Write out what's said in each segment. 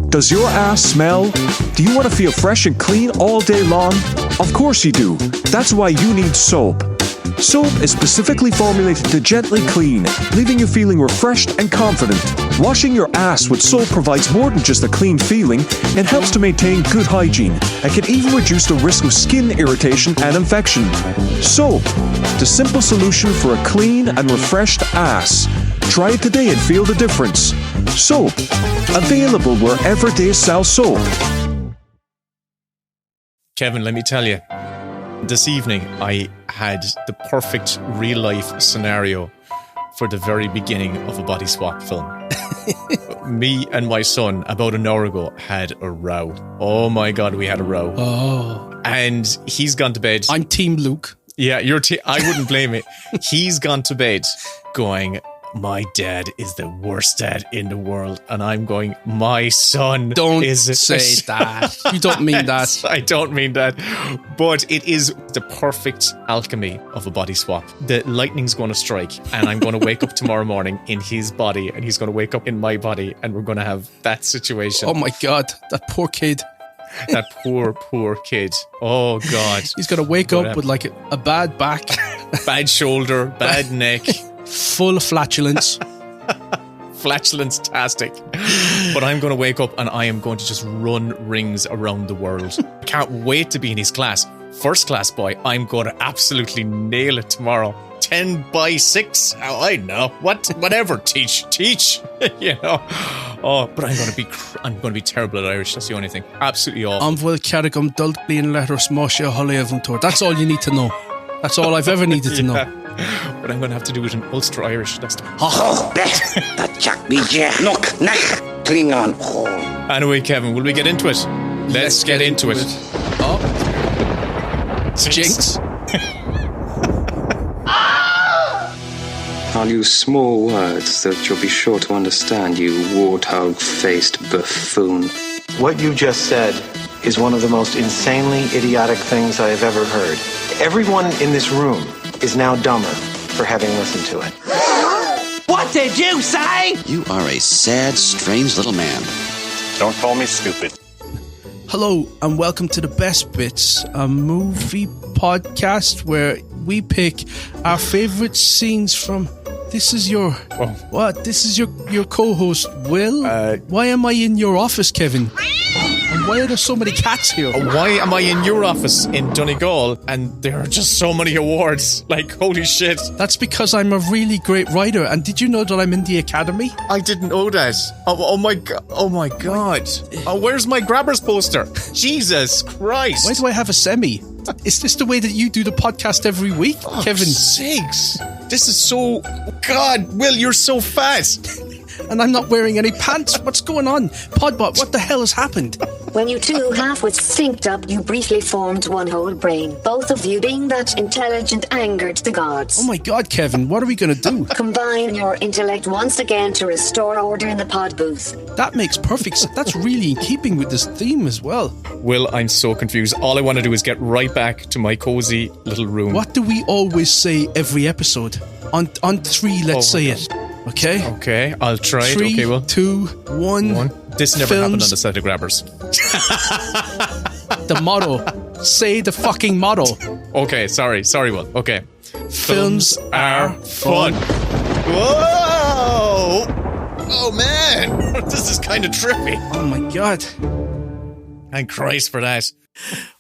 Does your ass smell? Do you want to feel fresh and clean all day long? Of course you do. That's why you need soap. Soap is specifically formulated to gently clean, leaving you feeling refreshed and confident. Washing your ass with soap provides more than just a clean feeling. It helps to maintain good hygiene and can even reduce the risk of skin irritation and infection. Soap, the simple solution for a clean and refreshed ass. Try it today and feel the difference. Soap, available wherever they sell soap. Kevin, let me tell you, this evening I had the perfect real-life scenario for the very beginning of a body swap film. Me and my son, about an hour ago, had a row. Oh my God, we had a row. Oh. And he's gone to bed. I'm Team Luke. Yeah, I wouldn't blame it. He's gone to bed going, my dad is the worst dad in the world. And I'm going, my son Don't is say that. You don't mean that. I don't mean that. But it is the perfect alchemy of a body swap. The lightning's going to strike and I'm going to wake up tomorrow morning in his body and he's going to wake up in my body and we're going to have that situation. Oh my God, that poor kid. That poor kid. Oh God. He's going to wake up with like a bad back. Bad shoulder, bad neck. Full of flatulence. Flatulence-tastic. But I'm going to wake up and I am going to just run rings around the world. Can't wait to be in his class. First class boy, I'm going to absolutely nail it tomorrow. 10 by 6. Oh, I know. Whatever. Teach. You know. Oh, but I'm going to be terrible at Irish. That's the only thing. Absolutely awful. An bhfuil ceargam dul bliain leithreas máise tholaíomh túir. That's all you need to know. That's all I've ever needed to know. But I'm going to have to do it in Ulster Irish. That's that Jack be Jack. Look, neck, Klingon. Anyway, Kevin, will we get into it? Let's get into it. Oh. Jinx. I'll use small words that you'll be sure to understand, you warthog-faced buffoon. What you just said is one of the most insanely idiotic things I have ever heard. Everyone in this room is now dumber for having listened to it. What did you say? You are a sad, strange little man. Don't call me stupid. Hello and welcome to The Best Bits, a movie podcast where we pick our favourite scenes from... This is your... Oh. What? This is your co-host, Will? Why am I in your office, Kevin? And why are there so many cats here? Why am I in your office in Donegal and there are just so many awards? Like, holy shit. That's because I'm a really great writer. And did you know that I'm in the academy? I didn't know that. Oh my God. Oh my God. Oh, where's my Grabbers poster? Jesus Christ. Why do I have a semi? Is this the way that you do the podcast every week, Kevin? Sakes. This is so... God, Will, you're so fat. And I'm not wearing any pants. What's going on? Podbot, what the hell has happened? When you two half-wits synced up, you briefly formed one whole brain. Both of you being that intelligent angered the gods. Oh my God, Kevin, what are we going to do? Combine your intellect once again to restore order in the pod booth. That makes perfect sense. That's really in keeping with this theme as well. Will, I'm so confused. All I want to do is get right back to my cozy little room. What do we always say every episode? On 3, let's say it. Okay? Okay, I'll try it. 3, okay, Will. 2, 1. This never happened on the set of Grabbers. The motto. Say the fucking motto. Okay, sorry, Will. Okay. Films are fun. Whoa! Oh, man! This is kind of trippy. Oh, my God. Thank Christ for that.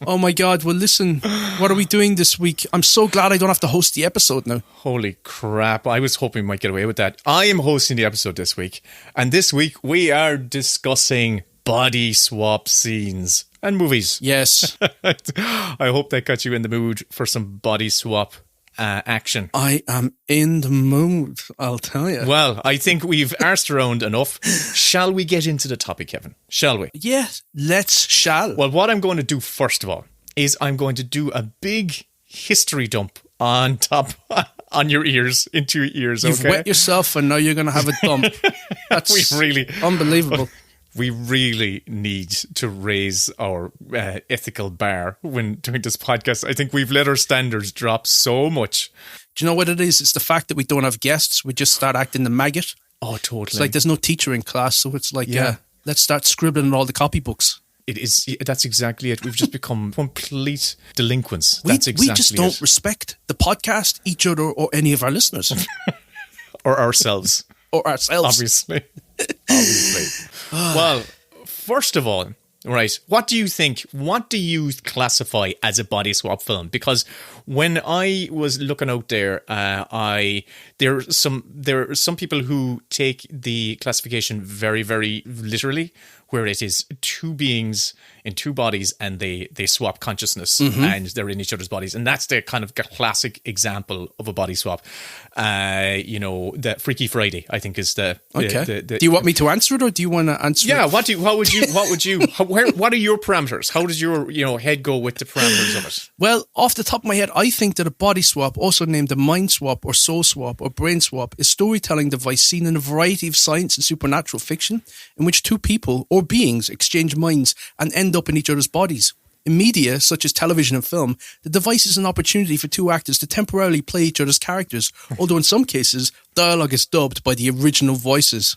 Oh, my God. Well, listen, what are we doing this week? I'm so glad I don't have to host the episode now. Holy crap. I was hoping we might get away with that. I am hosting the episode this week. And this week, we are discussing body swap scenes and movies. Yes. I hope that got you in the mood for some body swap action. I am in the mood, I'll tell you. Well, I think we've arsed around enough. Shall we get into the topic, Kevin? Shall we? Yes, shall. Well, what I'm going to do first of all is I'm going to do a big history dump on your ears, into your ears, okay? You've wet yourself and now you're going to have a dump. That's unbelievable. We really need to raise our ethical bar when doing this podcast. I think we've let our standards drop so much. Do you know what it is? It's the fact that we don't have guests. We just start acting the maggot. Oh, totally. It's like there's no teacher in class, so it's like, Let's start scribbling in all the copybooks. It is. That's exactly it. We've just become complete delinquents. We just don't it. respect the podcast, each other, or any of our listeners. Or ourselves. Or ourselves. Obviously. Well, first of all, right, what do you think? What do you classify as a body swap film? Because when I was looking out there, there are some people who take the classification very, very literally, where it is two beings in two bodies and they swap consciousness and they're in each other's bodies. And that's the kind of classic example of a body swap. The Freaky Friday, I think, is the... Okay. Do you want me to answer it, or do you want to answer it? Yeah, what are your parameters? How does your head go with the parameters of it? Well, off the top of my head, I think that a body swap, also named a mind swap or soul swap or brain swap, is a storytelling device seen in a variety of science and supernatural fiction in which two people or beings exchange minds and end up in each other's bodies. In media, such as television and film, the device is an opportunity for two actors to temporarily play each other's characters, although in some cases, dialogue is dubbed by the original voices.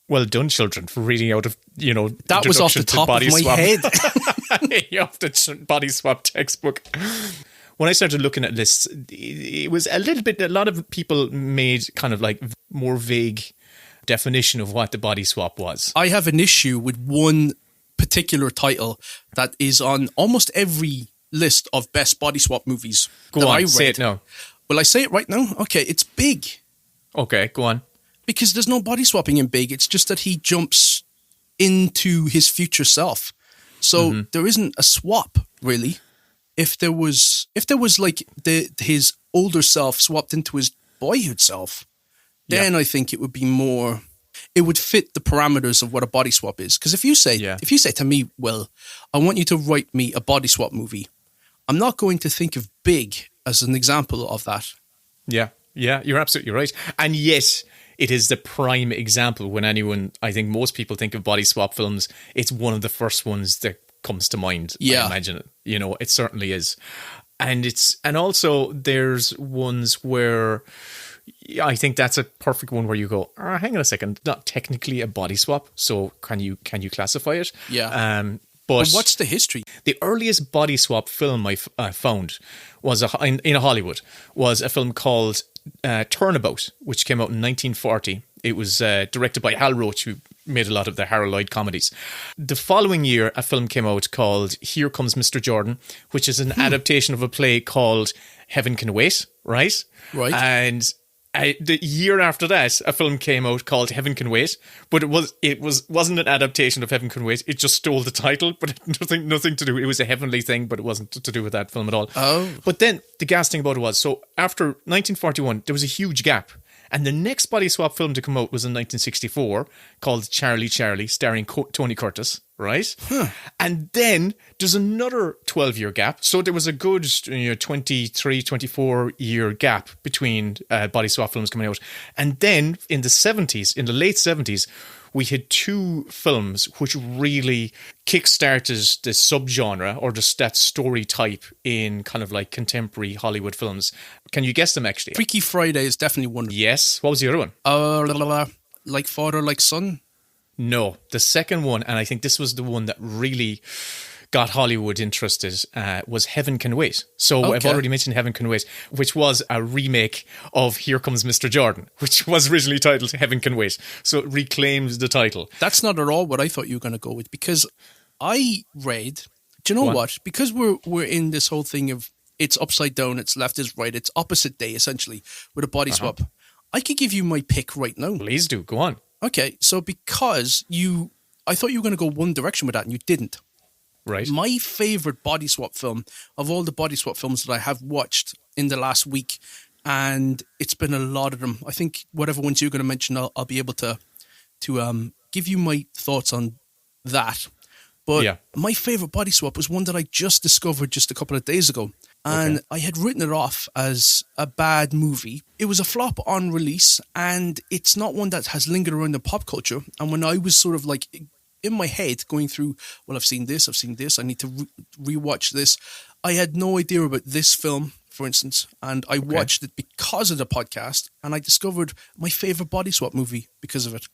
Well done, children, for reading out of, that was off the top of my head. Off the body swap textbook. When I started looking at lists, it was a lot of people made kind of like more vague definition of what the body swap was. I have an issue with one particular title that is on almost every list of best body swap movies. Go on, say it now. Will I say it right now? Okay, it's Big. Okay, go on. Because there's no body swapping in Big. It's just that he jumps into his future self. So there isn't a swap, really. If there was like his older self swapped into his boyhood self, then I think it would be more... It would fit the parameters of what a body swap is. Because if you say to me, well, I want you to write me a body swap movie, I'm not going to think of Big as an example of that. Yeah, you're absolutely right. And yet, it is the prime example when I think most people think of body swap films, it's one of the first ones that comes to mind. Yeah. I imagine it. It certainly is. And also there's ones where I think that's a perfect one where you go, hang on a second, not technically a body swap, so can you classify it? Yeah. But what's the history? The earliest body swap film I found was in Hollywood was a film called Turnabout, which came out in 1940. It was directed by Hal Roach, who made a lot of the Harold Lloyd comedies. The following year, a film came out called Here Comes Mr. Jordan, which is an adaptation of a play called Heaven Can Wait, right? Right. And the year after that, a film came out called Heaven Can Wait, but it wasn't an adaptation of Heaven Can Wait. It just stole the title, but nothing to do. It was a heavenly thing, but it wasn't to do with that film at all. Oh. But then the gas thing about it was, so after 1941, there was a huge gap. And the next body swap film to come out was in 1964 called Charlie Charlie, starring Tony Curtis, right? Huh. And then there's another 12-year gap. So there was a good 23, 24-year gap between body swap films coming out. And then in the late 70s, we had two films which really kickstarted the subgenre or that story type in kind of like contemporary Hollywood films. Can you guess them, actually? Freaky Friday is definitely one. Yes. What was the other one? Like Father, Like Son? No. The second one, and I think this was the one that really got Hollywood interested, was Heaven Can Wait. So Okay. I've already mentioned Heaven Can Wait, which was a remake of Here Comes Mr. Jordan, which was originally titled Heaven Can Wait. So it reclaims the title. That's not at all what I thought you were going to go with, because I read, do you know what? Because we're in this whole thing of it's upside down, it's left is right, it's opposite day, essentially, with a body swap. I could give you my pick right now. Please do. Go on. Okay, so because I thought you were going to go one direction with that, and you didn't. Right. My favourite body swap film of all the body swap films that I have watched in the last week, and it's been a lot of them. I think whatever ones you're going to mention, I'll be able to give you my thoughts on that. But my favourite body swap was one that I just discovered just a couple of days ago. And I had written it off as a bad movie. It was a flop on release, and it's not one that has lingered around in pop culture. And when I was sort of like in my head going through, well, I've seen this, I need to rewatch this. I had no idea about this film, for instance, and I watched it because of the podcast, and I discovered my favourite body swap movie because of it.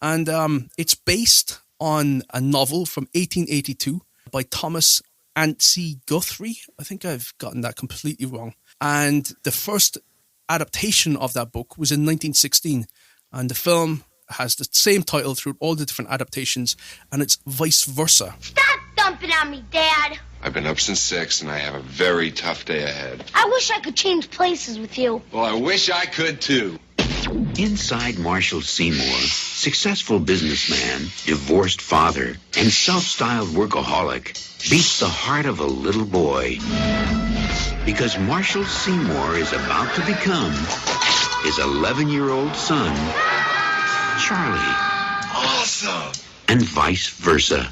And it's based on a novel from 1882 by Thomas Anstey Guthrie. I think I've gotten that completely wrong. And the first adaptation of that book was in 1916. And the film has the same title through all the different adaptations, and it's Vice Versa. Stop dumping on me, Dad. I've been up since 6, and I have a very tough day ahead. I wish I could change places with you. Well, I wish I could, too. Inside Marshall Seymour, successful businessman, divorced father, and self-styled workaholic, beats the heart of a little boy. Because Marshall Seymour is about to become his 11-year-old son, Charlie. Awesome! And vice versa.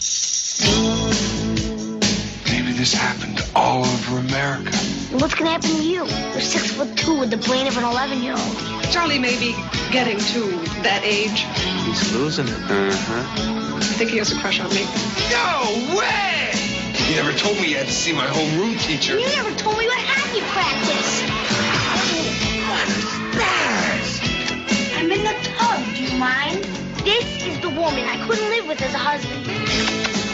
Maybe this happened all over America. And what's gonna happen to you? You're 6'2" with the brain of an 11-year-old. Charlie may be getting to that age. He's losing it. I think he has a crush on me. No way! You never told me you had to see my homeroom teacher. You never told me what hockey practice. What is that? I'm in the tub, do you mind? This is the woman I couldn't live with as a husband.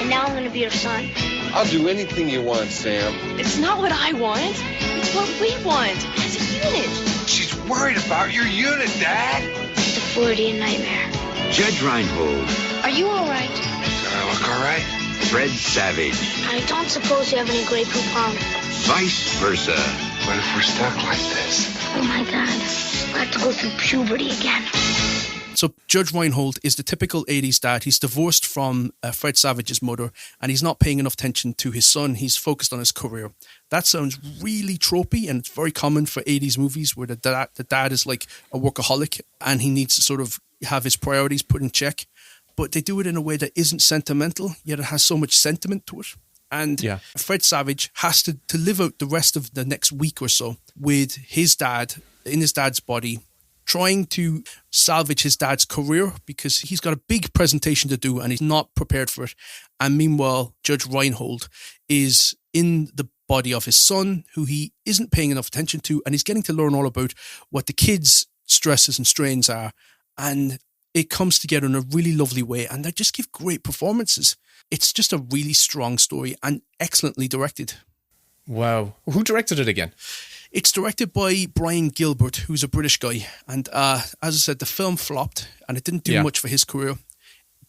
And now I'm gonna be her son. I'll do anything you want, Sam. It's not what I want. It's what we want as a unit. She's worried about your unit, Dad. It's a Freudian nightmare. Judge Reinhold. Are you all right? Do I look all right? Fred Savage. I don't suppose you have any Grey Poupon. Vice versa. What if we're stuck like this? Oh my God. I have to go through puberty again. So Judge Reinhold is the typical 80s dad. He's divorced from Fred Savage's mother, and he's not paying enough attention to his son. He's focused on his career. That sounds really tropey, and it's very common for 80s movies where the dad is like a workaholic and he needs to sort of have his priorities put in check. But they do it in a way that isn't sentimental, yet it has so much sentiment to it. And Fred Savage has to live out the rest of the next week or so with his dad, in his dad's body, trying to salvage his dad's career because he's got a big presentation to do and he's not prepared for it. And meanwhile, Judge Reinhold is in the body of his son, who he isn't paying enough attention to, and he's getting to learn all about what the kids' stresses and strains are. And it comes together in a really lovely way, and they just give great performances. It's just a really strong story and excellently directed. Wow. Who directed it again? It's directed by Brian Gilbert, who's a British guy. And as I said, the film flopped and it didn't do much for his career.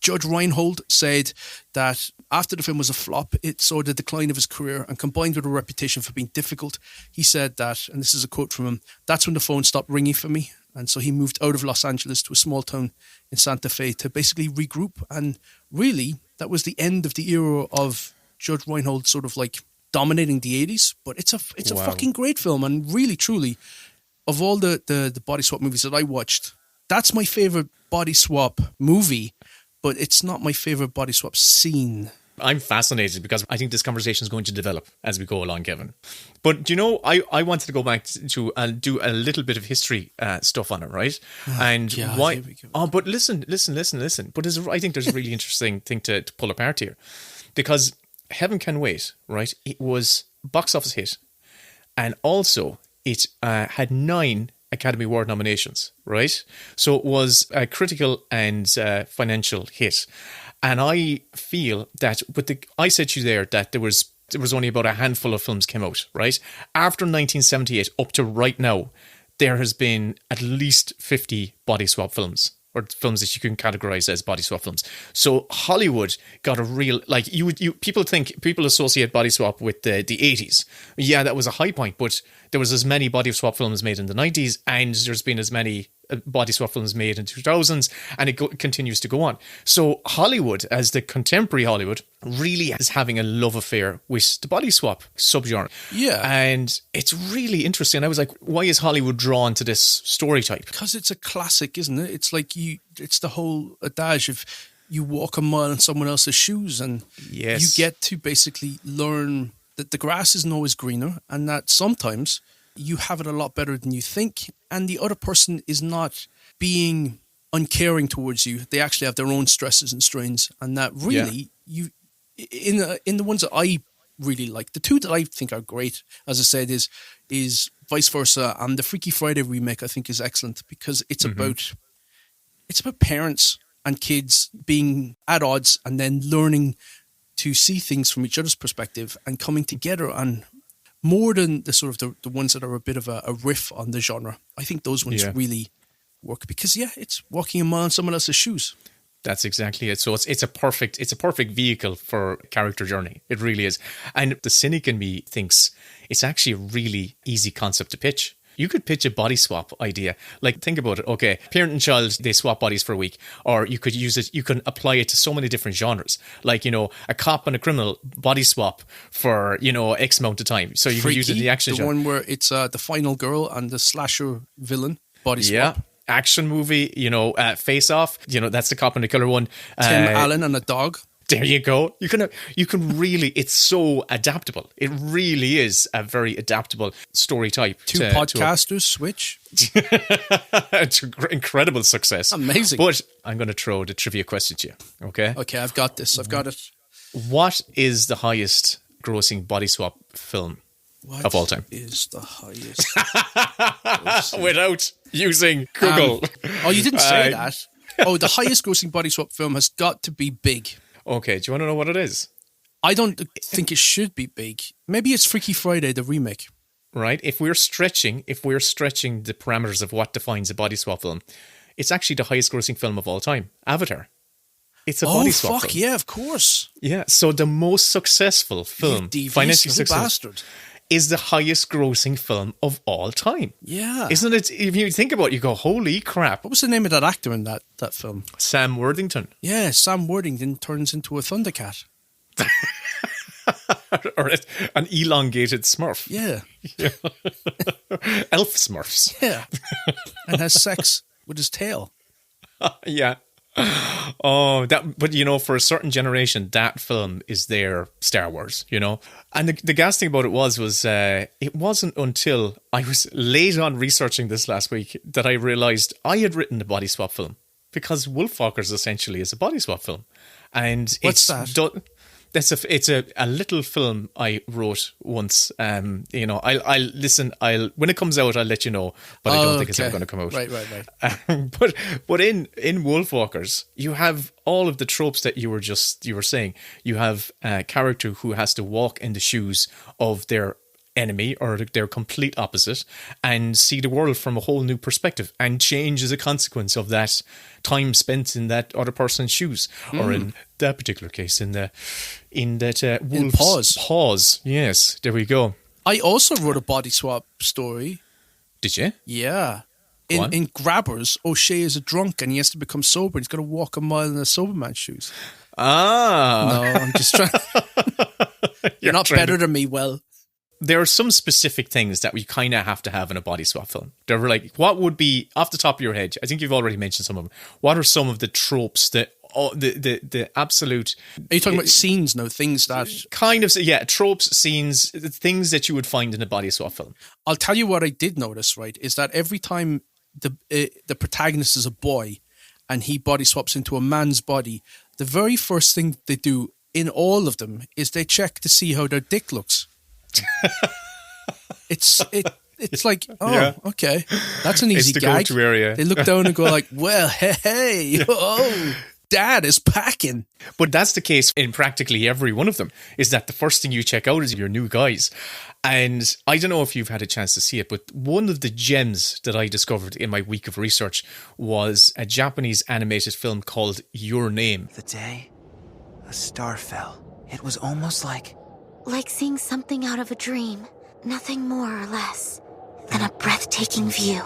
Judge Reinhold said that after the film was a flop, it saw the decline of his career, and combined with a reputation for being difficult, he said that, and this is a quote from him, "That's when the phone stopped ringing for me." And so he moved out of Los Angeles to a small town in Santa Fe to basically regroup. And really, that was the end of the era of Judge Reinhold sort of like dominating the 80s. But it's a fucking great film. And really, truly, of all the body swap movies that I watched, that's my favorite body swap movie, but it's not my favorite body swap scene. I'm fascinated because I think this conversation is going to develop as we go along, Kevin. But, you know, I wanted to go back to do a little bit of history stuff on it, right? And why? Oh, but listen. But I think there's a really interesting thing to pull apart here. Because Heaven Can Wait, right? It was box office hit. And also, it had 9 Academy Award nominations, right? So it was a critical and financial hit. And I feel that I said to you there that there was only about a handful of films came out, right? After 1978 up to right now, there has been at least 50 body swap films, or films that you can categorize as body swap films. So Hollywood got a real, like, people associate body swap with the 80s. Yeah, that was a high point, but there was as many body swap films made in the 90s, and there's been as many body swap films made in 2000s, and it continues to go on. So Hollywood, as the contemporary Hollywood, really is having a love affair with the body swap subgenre. Yeah. And it's really interesting. I was like, why is Hollywood drawn to this story type? Because it's a classic, isn't it? It's like it's the whole adage of you walk a mile in someone else's shoes, and you get to basically learn that the grass isn't always greener, and that sometimes you have it a lot better than you think, and the other person is not being uncaring towards you. They actually have their own stresses and strains, and that really you in the ones that I really like, the two that I think are great, as I said, is Vice Versa, and the Freaky Friday remake I think is excellent because it's about parents and kids being at odds and then learning to see things from each other's perspective and coming together, and more than the sort of the ones that are a bit of a riff on the genre. I think those ones really work because it's walking a mile in someone else's shoes. That's exactly it. So it's a perfect vehicle for character journey. It really is. And the cynic in me thinks it's actually a really easy concept to pitch. You could pitch a body swap idea. Like, think about it. Okay, parent and child, they swap bodies for a week. Or you could use it, you can apply it to so many different genres. Like, a cop and a criminal body swap for, X amount of time. So you can use it in the action genre. The one where it's the final girl and the slasher villain body swap. Yeah. Action movie, Face Off. That's the cop and the killer one. Tim Allen and a dog. There you go. You can really, it's so adaptable. It really is a very adaptable story type. Two podcasters switch. To incredible success. Amazing. But I'm going to throw the trivia question to you. Okay? Okay, I've got this. I've got it. What is the highest grossing body swap film of all time? Is the highest without using Google. You didn't say that. The highest grossing body swap film has got to be Big. Okay, do you want to know what it is? I don't think it should be Big. Maybe it's Freaky Friday, the remake. Right. If we're stretching the parameters of what defines a body swap film, it's actually the highest grossing film of all time. Avatar. It's a body swap film. Yeah, of course. Yeah. So the most successful film, financially successful, bastard, is the highest grossing film of all time. Yeah. Isn't it? If you think about it, you go, holy crap. What was the name of that actor in that film? Sam Worthington. Yeah, Sam Worthington turns into a Thundercat. Or an elongated Smurf. Yeah. Elf Smurfs. Yeah. And has sex with his tail. Yeah. But for a certain generation, that film is their Star Wars, And the gas thing about it was it wasn't until I was late on researching this last week that I realised I had written the body swap film, because Wolfwalkers essentially is a body swap film. And what's that? It's a little film I wrote once. I'll listen. When it comes out, I'll let you know. But I don't think it's ever going to come out. Right. But in Wolfwalkers, you have all of the tropes that you were saying. You have a character who has to walk in the shoes of their enemy or their complete opposite and see the world from a whole new perspective and change as a consequence of that time spent in that other person's shoes, or in that particular case in that wolf's paws. Yes, there we go. I also wrote a body swap story. Did you? Yeah. In Grabbers, O'Shea is a drunk and he has to become sober. He's got to walk a mile in a sober man's shoes. No, I'm just trying. You're not better than me, Will. There are some specific things that we kind of have to have in a body swap film. They're like, what would be, off the top of your head, I think you've already mentioned some of them. What are some of the tropes that, the absolute... Are you talking about scenes now? Things that... Kind of, yeah, tropes, scenes, things that you would find in a body swap film. I'll tell you what I did notice, right, is that every time the protagonist is a boy and he body swaps into a man's body, the very first thing they do in all of them is they check to see how their dick looks. It's like, okay, that's an easy gag. Go-to area. They look down and go like, well, hey, dad is packing. But that's the case in practically every one of them, is that the first thing you check out is your new guys. And I don't know if you've had a chance to see it, but one of the gems that I discovered in my week of research was a Japanese animated film called Your Name. The day a star fell, it was almost like seeing something out of a dream. Nothing more or less than a breathtaking view.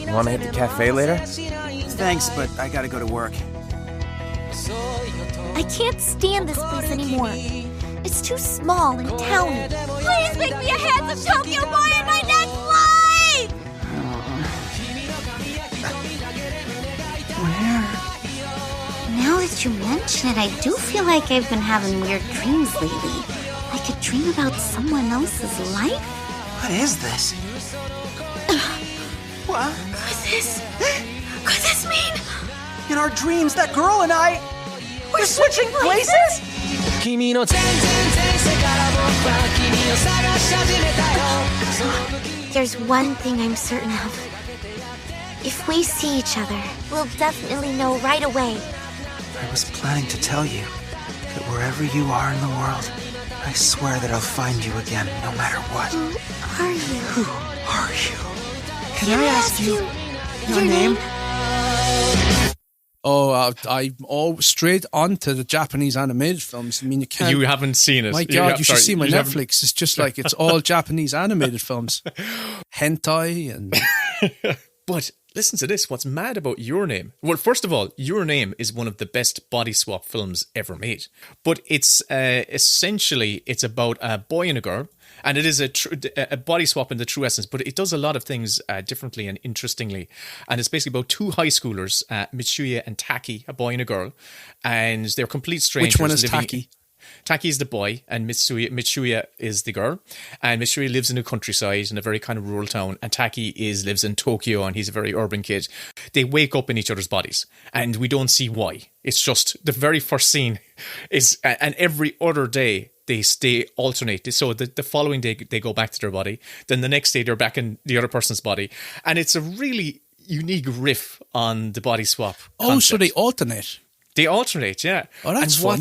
Want to hit the cafe later? Thanks, but I gotta go to work. I can't stand this place anymore. It's too small and towny. Please make me a handsome Tokyo boy in my next life! Where? Now that you mention it, I do feel like I've been having weird dreams lately. I could dream about someone else's life. What is this? What? Could this mean In our dreams, that girl and I, we're switching places? There's one thing I'm certain of. If we see each other, we'll definitely know right away. I was planning to tell you that wherever you are in the world, I swear that I'll find you again, no matter what. Who are you? Who are you? Can I ask you your name? Oh, I'm all straight on to the Japanese animated films. I mean, you can't. You haven't seen it. My God, you should see my Netflix. It's just like, it's all Japanese animated films. Hentai and... But listen to this. What's mad about Your Name? Well, first of all, Your Name is one of the best body swap films ever made. But it's essentially, it's about a boy and a girl. And it is a body swap in the true essence, but it does a lot of things differently and interestingly. And it's basically about two high schoolers, Mitsuya and Taki, a boy and a girl. And they're complete strangers. Which one is Taki? Taki is the boy and Mitsuya is the girl. And Mitsuya lives in the countryside in a very kind of rural town. And Taki lives in Tokyo and he's a very urban kid. They wake up in each other's bodies and we don't see why. It's just the very first scene is, and every other day, they alternate. So the following day, they go back to their body. Then the next day, they're back in the other person's body. And it's a really unique riff on the body swap concept. Oh, so they alternate? They alternate, yeah. Oh, that's fun.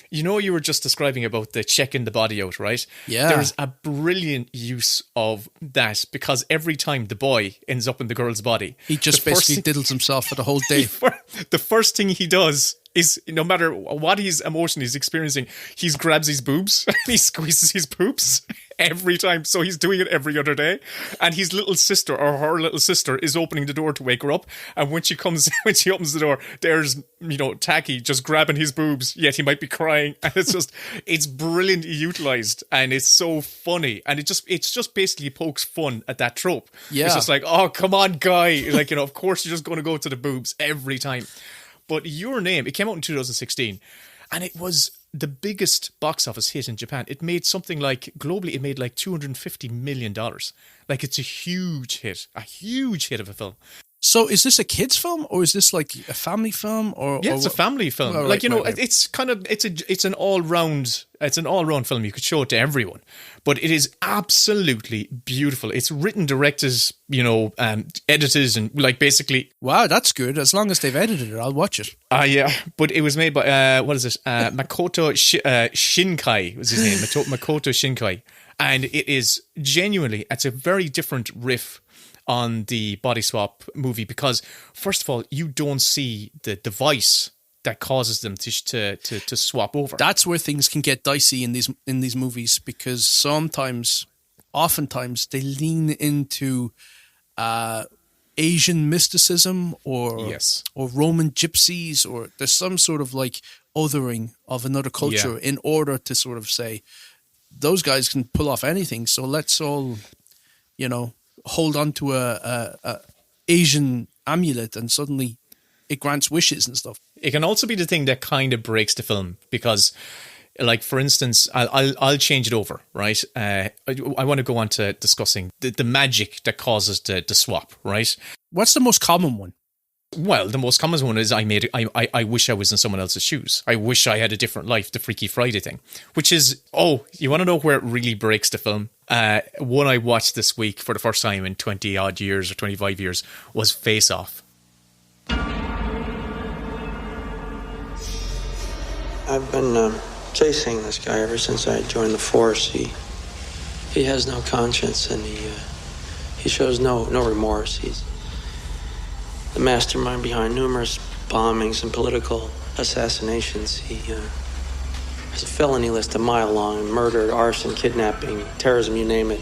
You know, you were just describing about the checking the body out, right? Yeah. There's a brilliant use of that because every time the boy ends up in the girl's body... He just basically diddles himself for the whole day. The first thing he does is, no matter what his emotion he's experiencing, he grabs his boobs and he squeezes his boobs every time. So he's doing it every other day. And his little sister, or her little sister, is opening the door to wake her up. And when she opens the door, there's, Taki just grabbing his boobs, yet he might be crying. And it's brilliantly utilized and it's so funny. And it's just basically pokes fun at that trope. Yeah. It's just like, oh, come on, guy. Like, of course you're just going to go to the boobs every time. But Your Name, it came out in 2016 and it was the biggest box office hit in Japan. It made something like, globally, it made like $250 million. Like, it's a huge hit of a film. So is this a kid's film or is this like a family film? Yeah, it's a family film. Oh, right, right. It's an all-round film. You could show it to everyone. But it is absolutely beautiful. It's written, directed, edited and like basically... Wow, that's good. As long as they've edited it, I'll watch it. Yeah. But it was made by, Makoto Shinkai was his name. Makoto Shinkai. And it is genuinely, it's a very different riff on the body swap movie because, first of all, you don't see the device that causes them to swap over. That's where things can get dicey in these movies because oftentimes they lean into Asian mysticism or Roman gypsies, or there's some sort of like othering of another culture in order to sort of say those guys can pull off anything. So let's all, hold on to a Asian amulet and suddenly it grants wishes and stuff. It can also be the thing that kind of breaks the film because, like, for instance, I'll change it over, right? I want to go on to discussing the magic that causes the swap, right? What's the most common one? Well, the most common one is I wish I was in someone else's shoes. I wish I had a different life, the Freaky Friday thing. Which is, you want to know where it really breaks the film? One I watched this week for the first time in 20 odd years or 25 years was Face Off. I've been chasing this guy ever since I joined the force. He has no conscience and he shows no remorse. He's the mastermind behind numerous bombings and political assassinations. He has a felony list a mile long: murder, arson, kidnapping, terrorism, you name it.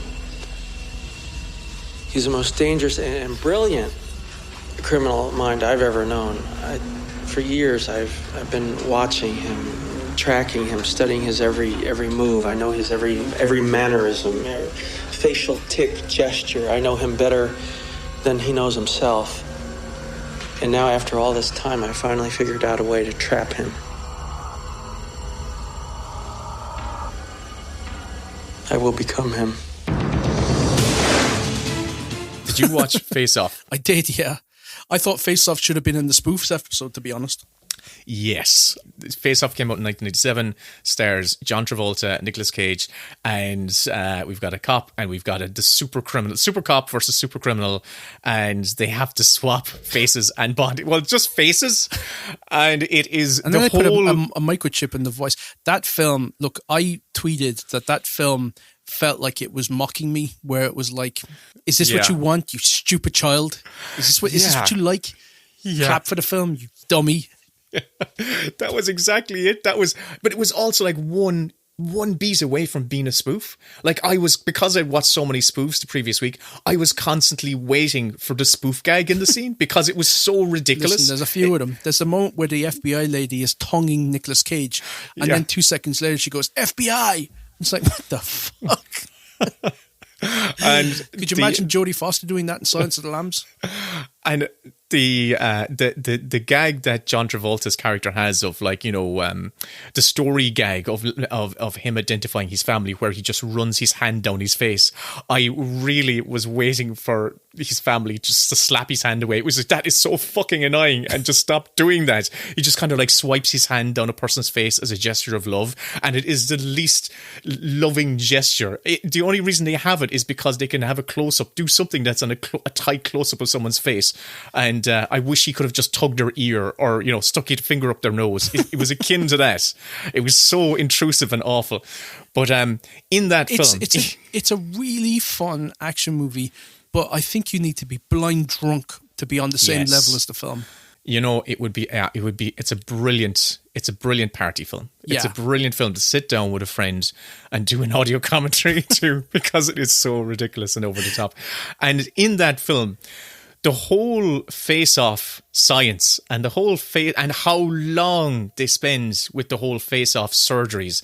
He's the most dangerous and brilliant criminal mind I've ever known. For years, I've been watching him, tracking him, studying his every move. I know his every mannerism, facial tic, gesture. I know him better than he knows himself. And now, after all this time, I finally figured out a way to trap him. I will become him. Did you watch Face Off? I did, yeah. I thought Face Off should have been in the spoofs episode, to be honest. Yes. Face Off came out in 1987, stars John Travolta, Nicolas Cage, and we've got a cop and we've got the super criminal, super cop versus super criminal, and they have to swap faces and body. Well, just faces, and it is and the then whole... they put a microchip in the voice. That film, look, I tweeted that film felt like it was mocking me, where it was like, is this what you want, you stupid child? Is this what you like? Clap for the film, you dummy. That was exactly it. But it was also like one beat away from being a spoof. Like because I'd watched so many spoofs the previous week, I was constantly waiting for the spoof gag in the scene because it was so ridiculous. Listen, there's a few of them. There's the moment where the FBI lady is tonguing Nicolas Cage, and then 2 seconds later she goes, FBI! It's like, what the fuck? And could you imagine Jodie Foster doing that in Silence of the Lambs? And the gag that John Travolta's character has of, like, you know, the story gag of him identifying his family, where he just runs his hand down his face. I really was waiting for his family just to slap his hand away. It was like, that is so fucking annoying, and just stop doing that. He just kind of like swipes his hand down a person's face as a gesture of love, and it is the least loving gesture. The only reason they have it is because they can have a close-up, do something that's on a tight close-up of someone's face. And I wish he could have just tugged their ear or, you know, stuck his finger up their nose. It was akin to that. It was so intrusive and awful. But in that film... It's a really fun action movie, but I think you need to be blind drunk to be on the same level as the film. You know, it's a brilliant party film. It's a brilliant film to sit down with a friend and do an audio commentary to, because it is so ridiculous and over the top. And in that film, the whole face-off science and the whole and how long they spend with the whole face-off surgeries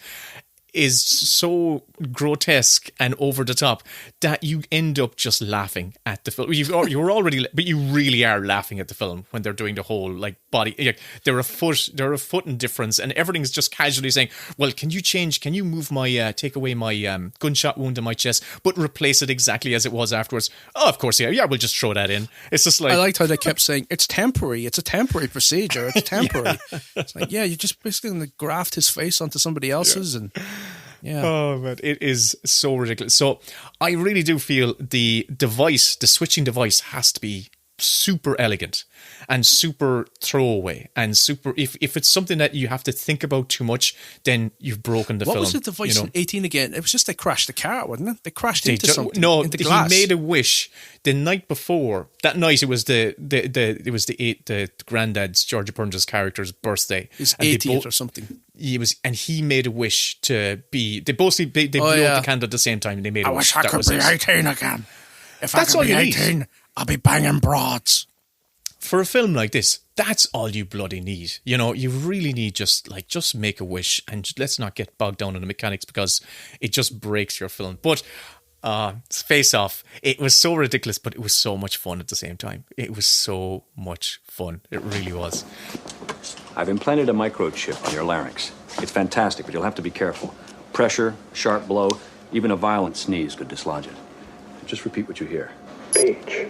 is so grotesque and over the top that you end up just laughing at the film. You're already, but you really are laughing at the film when they're doing the whole like body. Like, they're a foot in difference, and everything's just casually saying, "Well, can you move my take away my gunshot wound in my chest, but replace it exactly as it was afterwards?" Oh, of course, yeah, we'll just throw that in. It's just like, I liked how they kept saying it's temporary. It's a temporary procedure. It's temporary. It's like, yeah, you're just basically going to graft his face onto somebody else's and. Yeah. Oh man, it is so ridiculous. So I really do feel the switching device has to be super elegant and super throwaway and super. If it's something that you have to think about too much, then you've broken the film. What was the device in 18 again? It was just they crashed the car, wasn't it? They crashed into something. No, into glass. He made a wish the night before. That night it was the granddad's, George Burns' character's birthday. His 80th or something. He made a wish to be. They blew out the candle at the same time, and they made a wish. I wish I could be 18 again. If I could be 18, I'll be banging broads. For a film like this, that's all you bloody need. You know, you really need just make a wish, and let's not get bogged down in the mechanics because it just breaks your film. But Face Off, it was so ridiculous, but it was so much fun at the same time. It was so much fun. It really was. I've implanted a microchip on your larynx. It's fantastic, but you'll have to be careful. Pressure, sharp blow, even a violent sneeze could dislodge it. Just repeat what you hear. Peach.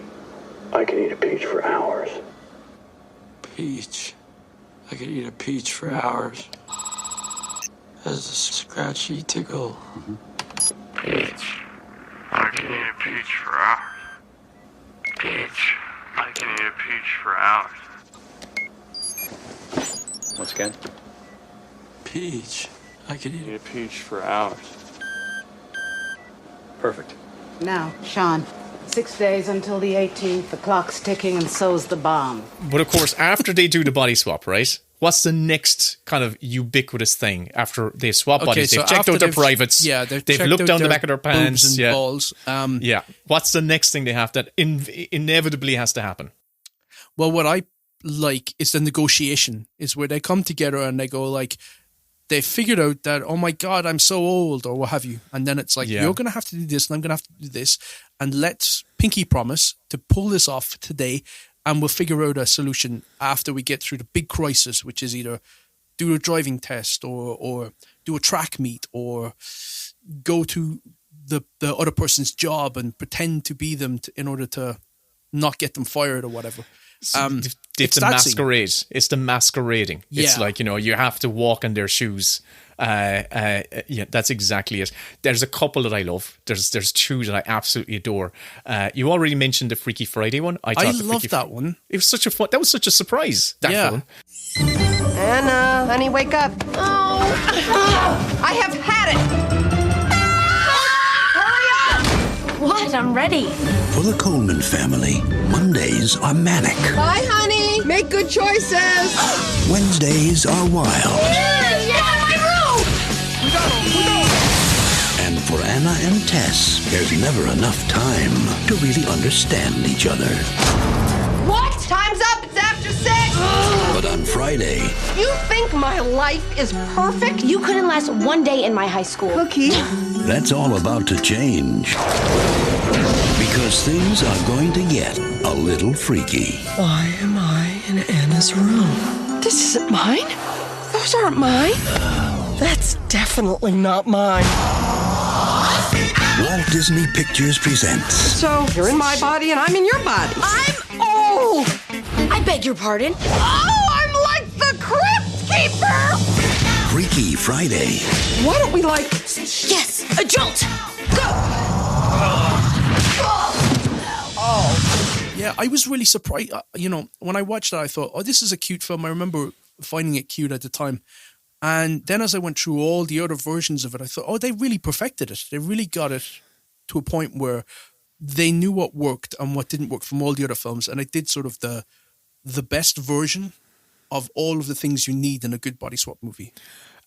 I could eat a peach for hours. Peach. I could eat a peach for hours. That's a scratchy tickle. Mm-hmm. Peach. I can eat a peach for hours. Peach. I can eat a peach for hours. Once again. Peach. I could eat a peach for hours. Perfect. Now, Sean, 6 days until the 18th. The clock's ticking and so's the bomb. But of course, after they do the body swap, right? What's the next kind of ubiquitous thing after they swap bodies? They've checked out their privates. Yeah, they've looked down the back of their pants. And balls. Yeah. What's the next thing they have that inevitably has to happen? Well, what I like is the negotiation. Is where they come together and they go like, they figured out that, oh my God, I'm so old or what have you. And then it's like, you're going to have to do this and I'm going to have to do this. And let's pinky promise to pull this off today. And we'll figure out a solution after we get through the big crisis, which is either do a driving test or do a track meet or go to the other person's job and pretend to be them in order to not get them fired or whatever. It's the masquerade. It's the masquerading. It's like, you have to walk in their shoes. Yeah, that's exactly it. There's a couple that I love. There's two that I absolutely adore. You already mentioned the Freaky Friday one. I loved that one. It was such a fun. That was such a surprise. That film. Anna, honey, wake up. Oh, I have had it. Hurry up! What? I'm ready. For the Coleman family, Mondays are manic. Bye, honey. Make good choices. Wednesdays are wild. My room! And for Anna and Tess, there's never enough time to really understand each other. What? Time's up. It's after 6. But on Friday... You think my life is perfect? You couldn't last one day in my high school. Cookie? That's all about to change. Because things are going to get a little freaky. Why am I in Anna's room? This isn't mine. Those aren't mine. That's definitely not mine. Walt Disney Pictures presents... So, you're in my body and I'm in your body. I'm old! I beg your pardon? Oh, I'm like the Crypt Keeper! Freaky Friday. Why don't we Yes, a jolt! Go! Oh. Yeah, I was really surprised. When I watched that, I thought, oh, this is a cute film. I remember finding it cute at the time. And then as I went through all the other versions of it, I thought, oh, they really perfected it. They really got it to a point where they knew what worked and what didn't work from all the other films. And it did sort of the best version of all of the things you need in a good body swap movie.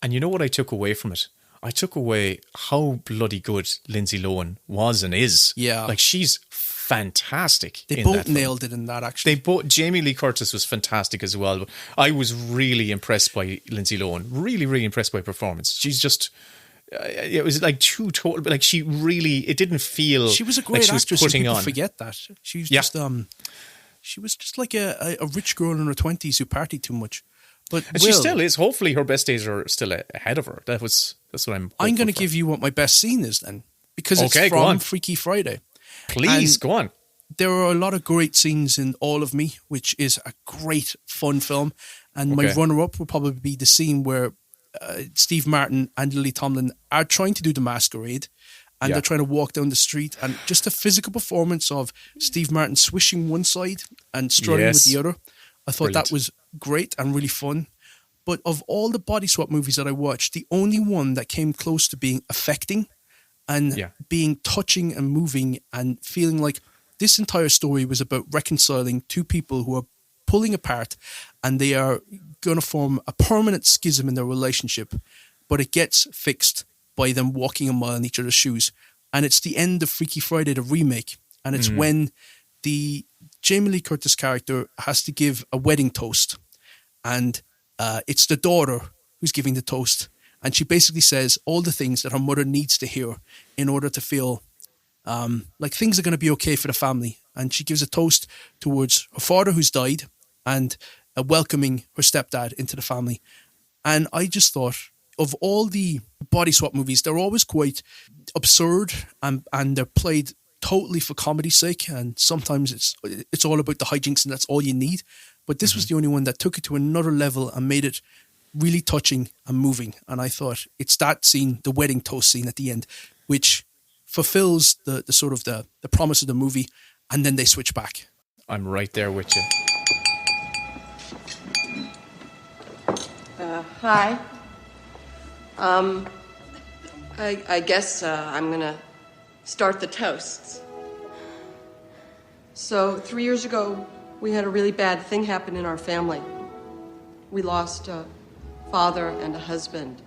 And you know what I took away from it? I took away how bloody good Lindsay Lohan was and is. Yeah. Like, she's fantastic. They both nailed it in that, actually. Jamie Lee Curtis was fantastic as well. But I was really impressed by Lindsay Lohan. Really, really impressed by her performance. She's just... it was like too total... Like, she really... It didn't feel... She was a great like actress. Putting People on. forget that. She was just... She was just like a rich girl in her 20s who partied too much. But and she still is. Hopefully her best days are still ahead of her. That's what I'm going to give you what my best scene is then. Because it's from Freaky Friday. Please, go on. There are a lot of great scenes in All of Me, which is a great, fun film. And my runner-up will probably be the scene where Steve Martin and Lily Tomlin are trying to do the masquerade. And they're trying to walk down the street. And just the physical performance of Steve Martin swishing one side and strutting with the other. I thought that was great and really fun. But of all the body swap movies that I watched, the only one that came close to being affecting and being touching and moving and feeling like this entire story was about reconciling two people who are pulling apart and they are going to form a permanent schism in their relationship, but it gets fixed by them walking a mile in each other's shoes. And it's the end of Freaky Friday, the remake. And it's when the Jamie Lee Curtis character has to give a wedding toast. And it's the daughter who's giving the toast. And she basically says all the things that her mother needs to hear in order to feel like things are going to be okay for the family. And she gives a toast towards her father who's died and welcoming her stepdad into the family. And I just thought, of all the body swap movies, they're always quite absurd and they're played totally for comedy's sake. And sometimes it's all about the hijinks and that's all you need. But this was the only one that took it to another level and made it really touching and moving. And I thought it's that scene, the wedding toast scene at the end, which fulfills the sort of the promise of the movie. And then they switch back. I'm right there with you. Hi. I guess I'm gonna start the toasts. So 3 years ago, we had a really bad thing happen in our family. We lost a father and a husband.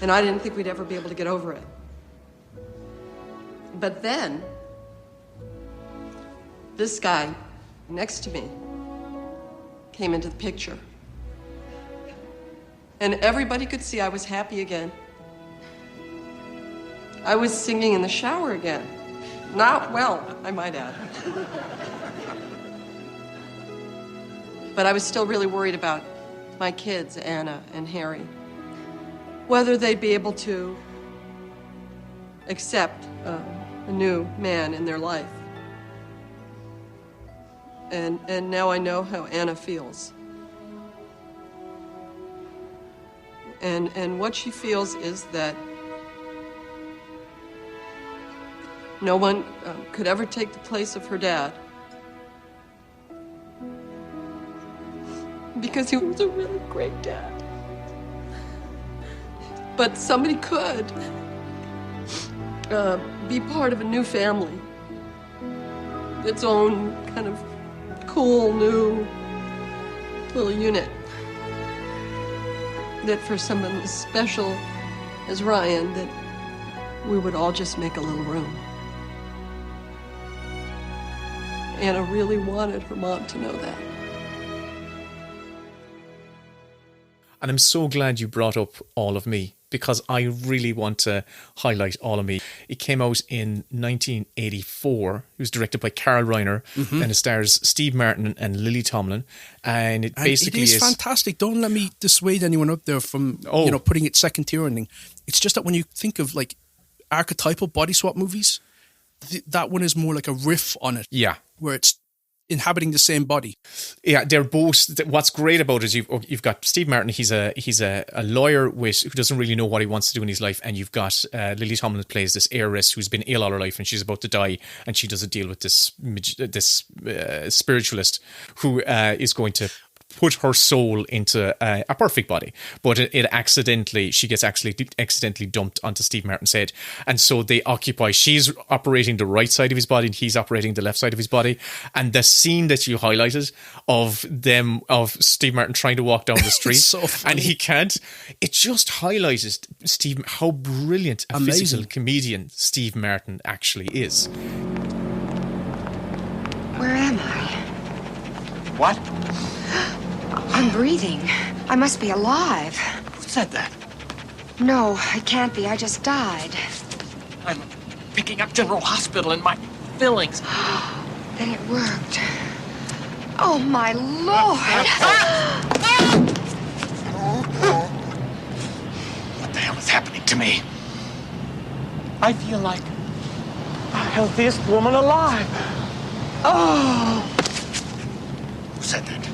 And I didn't think we'd ever be able to get over it. But then, this guy next to me came into the picture. And everybody could see I was happy again. I was singing in the shower again. Not well, I might add. But I was still really worried about my kids, Anna and Harry. Whether they'd be able to accept a new man in their life. And now I know how Anna feels. And what she feels is that no one could ever take the place of her dad. Because he was a really great dad. But somebody could be part of a new family. Its own kind of cool, new little unit. That for someone as special as Ryan, that we would all just make a little room. Anna really wanted her mom to know that. And I'm so glad you brought up All of Me, because I really want to highlight All of Me. It came out in 1984. It was directed by Carl Reiner, and it stars Steve Martin and Lily Tomlin. And it basically is fantastic. Don't let me dissuade anyone up there from putting it second tier or anything. It's just that when you think of like archetypal body swap movies, that one is more like a riff on it. Yeah. Where it's inhabiting the same body. Yeah, they're both. What's great about it is you've got Steve Martin. He's a lawyer who doesn't really know what he wants to do in his life, and you've got Lily Tomlin who plays this heiress who's been ill all her life and she's about to die, and she does a deal with this spiritualist who is going to put her soul into a perfect body, but she gets accidentally dumped onto Steve Martin's head, and so they occupy. She's operating the right side of his body, and he's operating the left side of his body. And the scene that you highlighted of Steve Martin trying to walk down the street, so and he can't. It just highlights Steve, how brilliant a physical comedian Steve Martin actually is. Where am I? What? I'm breathing. I must be alive. Who said that? No, I can't be. I just died. I'm picking up General Hospital in my fillings. Then it worked. Oh, my Lord! What the hell is happening to me? I feel like the healthiest woman alive. Oh! Who said that?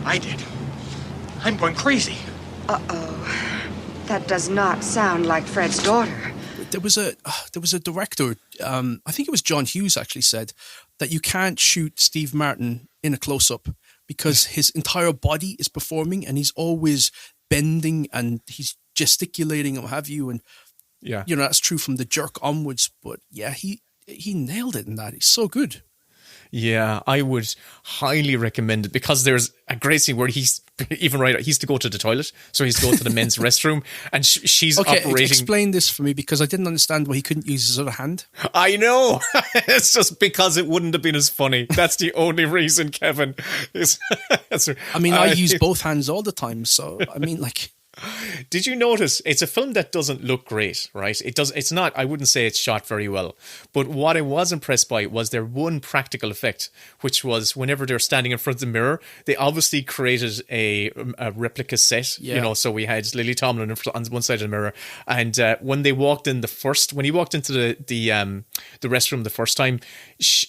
I did. I'm going crazy. Uh-oh. That does not sound like Fred's daughter. There was a director, I think it was John Hughes actually said, that you can't shoot Steve Martin in a close-up because his entire body is performing and he's always bending and he's gesticulating and what have you. And, that's true from The Jerk onwards. But, yeah, he nailed it in that. He's so good. Yeah, I would highly recommend it because there's a great scene where he's to go to the toilet, so he's to go to the men's restroom, and she's operating. Explain this for me because I didn't understand why he couldn't use his other hand. I know. It's just because it wouldn't have been as funny. That's the only reason, Kevin. I use both hands all the time, so I mean, like. Did you notice it's a film that doesn't look great, right? It's not, I wouldn't say it's shot very well. But what I was impressed by was their one practical effect, which was whenever they're standing in front of the mirror, they obviously created a replica set, so we had Lily Tomlin on one side of the mirror. And when he walked into the restroom the first time,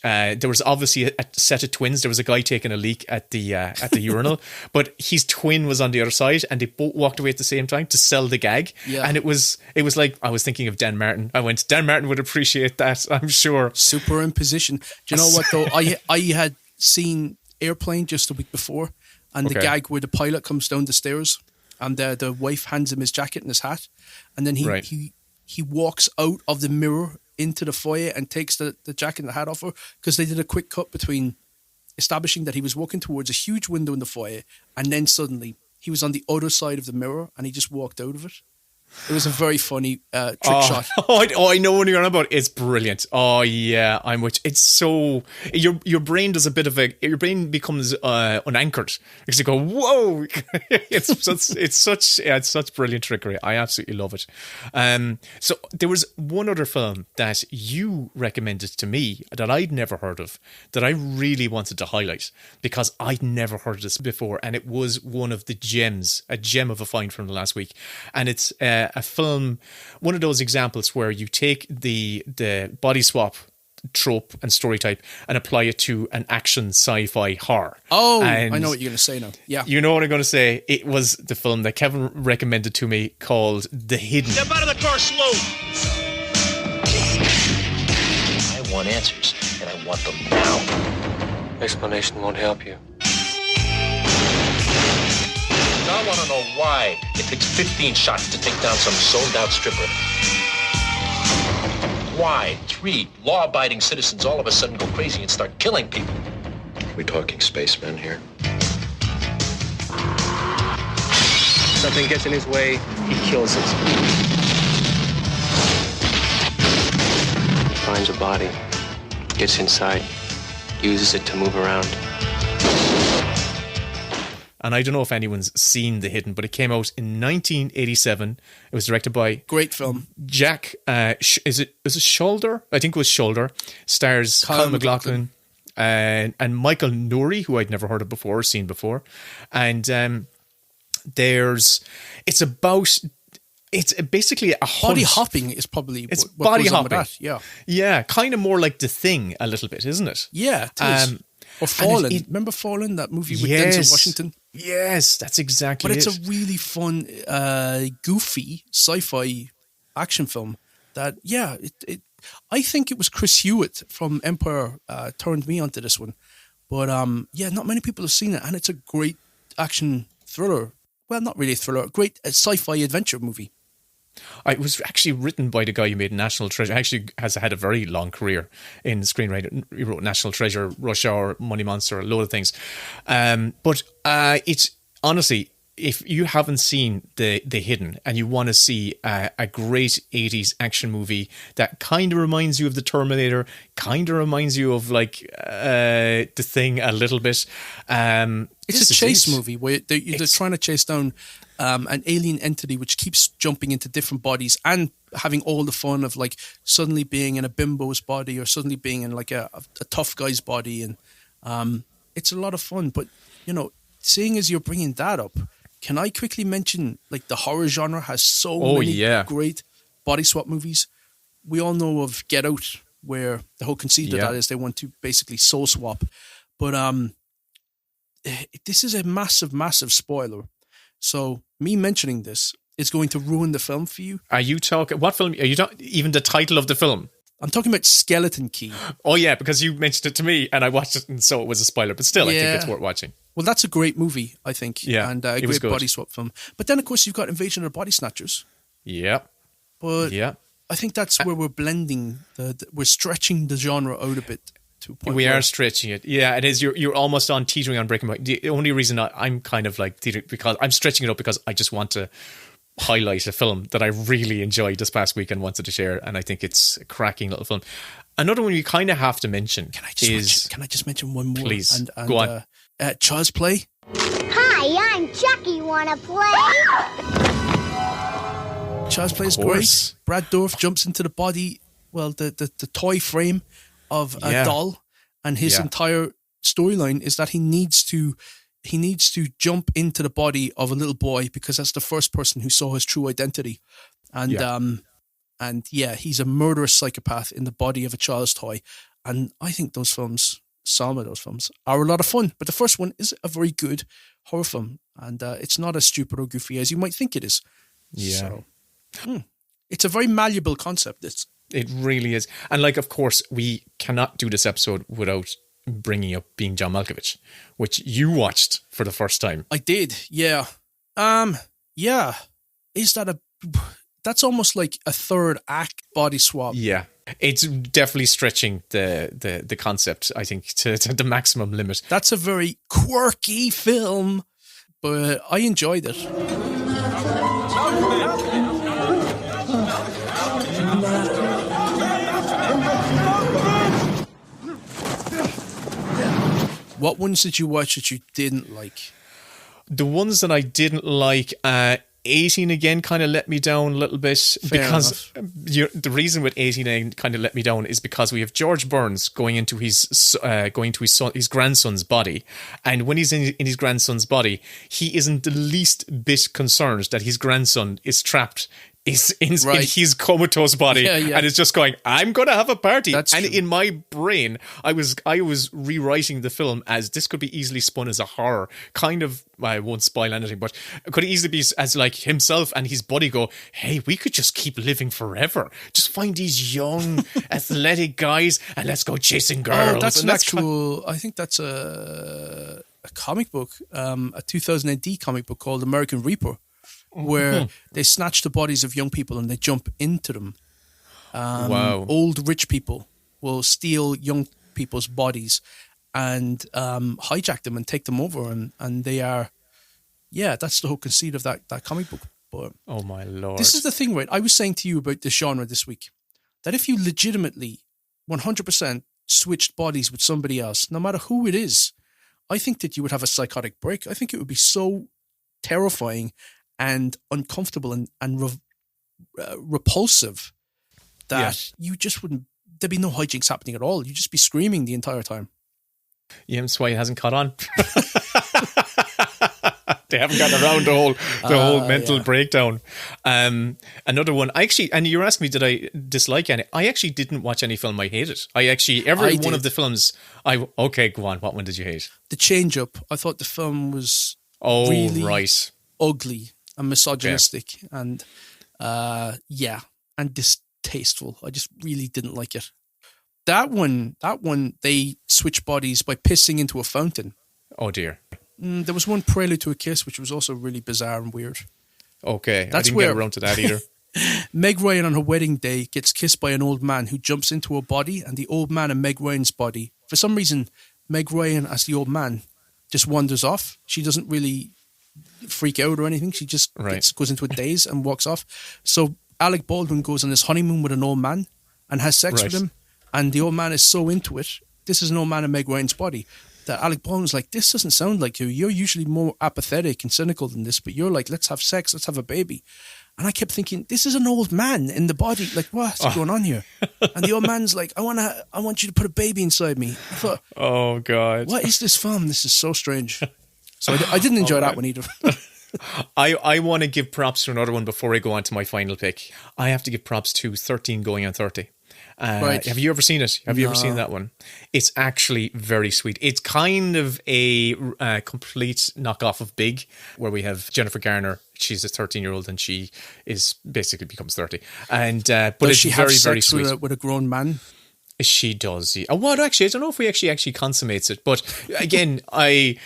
there was obviously a set of twins. There was a guy taking a leak at the urinal, but his twin was on the other side, and they both walked away at the same time to sell the gag. And it was like, I was thinking of Dan Martin. I went, Dan Martin would appreciate that, I'm sure. Superimposition. Do you know what though? I had seen Airplane just a week before, and the gag where the pilot comes down the stairs and the wife hands him his jacket and his hat, and then he walks out of the mirror into the foyer and takes the jacket and the hat off her, because they did a quick cut between establishing that he was walking towards a huge window in the foyer, and then suddenly he was on the other side of the mirror and he just walked out of it. It was a very funny trick shot. I know what you're on about. It's brilliant. Oh yeah, it's so your brain does a bit of your brain becomes unanchored because you go, whoa. it's such brilliant trickery. I absolutely love it. So there was one other film that you recommended to me that I'd never heard of, that I really wanted to highlight because I'd never heard of this before, and it was one of the gems, a gem of a find from the last week, and it's a film, one of those examples where you take the body swap trope and story type and apply it to an action sci-fi horror. Oh, And I know what you're going to say now. Yeah. you know what I'm going to say? It was the film that Kevin recommended to me called The Hidden. Step out of the car slow. I want answers, and I want them now. Explanation won't help you. I want to know why it takes 15 shots to take down some sold-out stripper. Why 3 law-abiding citizens all of a sudden go crazy and start killing people. We talking spacemen here? Something gets in his way, he kills it. Finds a body, gets inside, uses it to move around. And I don't know if anyone's seen The Hidden, but it came out in 1987. It was directed by great film Jack. Is it Shoulder? I think it was Shoulder. Stars Kyle MacLachlan and Michael Nouri, who I'd never heard of before, seen before. And it's basically a body hunt. hopping is probably It's what body goes on with hopping. that. Yeah, kind of more like The Thing a little bit, isn't it? Yeah, it is. Or and Fallen. it- Remember Fallen, that movie with Yes. Denzel Washington? Yes, that's exactly But it. it's a really fun, goofy sci-fi action film that, I think it was Chris Hewitt from Empire turned me onto this one. But not many people have seen it, and it's a great action thriller. Well, not really a thriller, a great sci-fi adventure movie. It was actually written by the guy who made National Treasure. Actually has had a very long career in screenwriting. He wrote National Treasure, Rush Hour, Money Monster, a load of things. But it's honestly, if you haven't seen The Hidden and you want to see a great 80s action movie that kind of reminds you of The Terminator, kind of reminds you of like The Thing a little bit. It's a chase movie where they're trying to chase down an alien entity which keeps jumping into different bodies and having all the fun of like suddenly being in a bimbo's body or suddenly being in like a tough guy's body. And it's a lot of fun. But, seeing as you're bringing that up, can I quickly mention like the horror genre has so many great body swap movies? We all know of Get Out, where the whole conceit of that is they want to basically soul swap. But this is a massive, massive spoiler. So me mentioning this is going to ruin the film for you. Are you talking, what film? Are you talking, even the title of the film? I'm talking about Skeleton Key. Oh yeah, because you mentioned it to me and I watched it and so it was a spoiler, but still I think it's worth watching. Well, that's a great movie, I think. Yeah, and a it was great good. body swap film. But then, of course, you've got Invasion of the Body Snatchers. Yeah. But I think that's where we're blending, we're stretching the genre out a bit. To a point we where, are stretching it. Yeah, it is. You're almost on teetering on breaking point. The only reason I'm kind of like teetering, because I'm stretching it up because I just want to highlight a film that I really enjoyed this past week and wanted to share, and I think it's a cracking little film. Another one you kind of have to mention Can I just mention one more? Please, and go on. Child's Play. Hi, I'm Chucky. Wanna play? Child's Play is great. Brad Dourif jumps into the body, the toy frame of a doll, and his entire storyline is that he needs to jump into the body of a little boy because that's the first person who saw his true identity. And he's a murderous psychopath in the body of a child's toy. And I think some of those films are a lot of fun. But the first one is a very good horror film, and it's not as stupid or goofy as you might think it is. Yeah. So, it's a very malleable concept. It really is. And like, of course, we cannot do this episode without bringing up Being John Malkovich, which you watched for the first time. I did, yeah. Is that that's almost like a third act body swap. Yeah. It's definitely stretching the concept, I think, to the maximum limit. That's a very quirky film, but I enjoyed it. What ones did you watch that you didn't like? The ones that I didn't like, 18 again kind of let me down a little bit. Because the reason with 18 kind of let me down is because we have George Burns going into his grandson's body, and when he's in his grandson's body, he isn't the least bit concerned that his grandson is trapped is in his comatose body, and is just going, I'm going to have a party. And in my brain, I was rewriting the film as this could be easily spun as a horror. Kind of, I won't spoil anything, but it could easily be as like himself and his buddy go, hey, we could just keep living forever. Just find these young, athletic guys and let's go chasing girls. Oh, that's an actual, I think that's a comic book, a 2000 AD comic book called American Reaper, where they snatch the bodies of young people and they jump into them. Wow. Old rich people will steal young people's bodies and hijack them and take them over, and they are, that's the whole conceit of that comic book. But oh my Lord. This is the thing, right? I was saying to you about this genre this week, that if you legitimately 100% switched bodies with somebody else, no matter who it is, I think that you would have a psychotic break. I think it would be so terrifying and uncomfortable and repulsive that you just wouldn't, there'd be no hijinks happening at all. You'd just be screaming the entire time. Yeah, that's why it hasn't caught on. They haven't gotten around the whole mental breakdown. Another one, and you were asking me, did I dislike any? I actually didn't watch any film I hated. One of the films, okay, go on. What one did you hate? The Change Up. I thought the film was really ugly and misogynistic and distasteful. I just really didn't like it. That one, they switch bodies by pissing into a fountain. Oh dear. There was one, Prelude to a Kiss, which was also really bizarre and weird. Okay, I didn't get around to that either. Meg Ryan on her wedding day gets kissed by an old man who jumps into her body, and the old man and Meg Ryan's body, for some reason, Meg Ryan as the old man just wanders off. She doesn't really freak out or anything. She just goes into a daze and walks off. So Alec Baldwin goes on his honeymoon with an old man and has sex with him, and the old man is so into it. This is an old man in Meg Ryan's body. That Alec Baldwin's like, this doesn't sound like you. You're usually more apathetic and cynical than this, but you're like, let's have sex, let's have a baby. And I kept thinking, this is an old man in the body. Like, what's going on here? And the old man's like, I want you to put a baby inside me. I thought, oh God, what is this film? This is so strange. So I didn't enjoy that one either. I want to give props to another one before I go on to my final pick. I have to give props to 13 Going on 30. Have you ever seen it? Have you ever seen that one? It's actually very sweet. It's kind of a complete knockoff of Big, where we have Jennifer Garner. She's a 13-year-old and she is basically becomes 30. And but does it's she very, have very sex sweet. with a grown man? She does. Yeah. What actually? I don't know if we actually consummates it, but again, it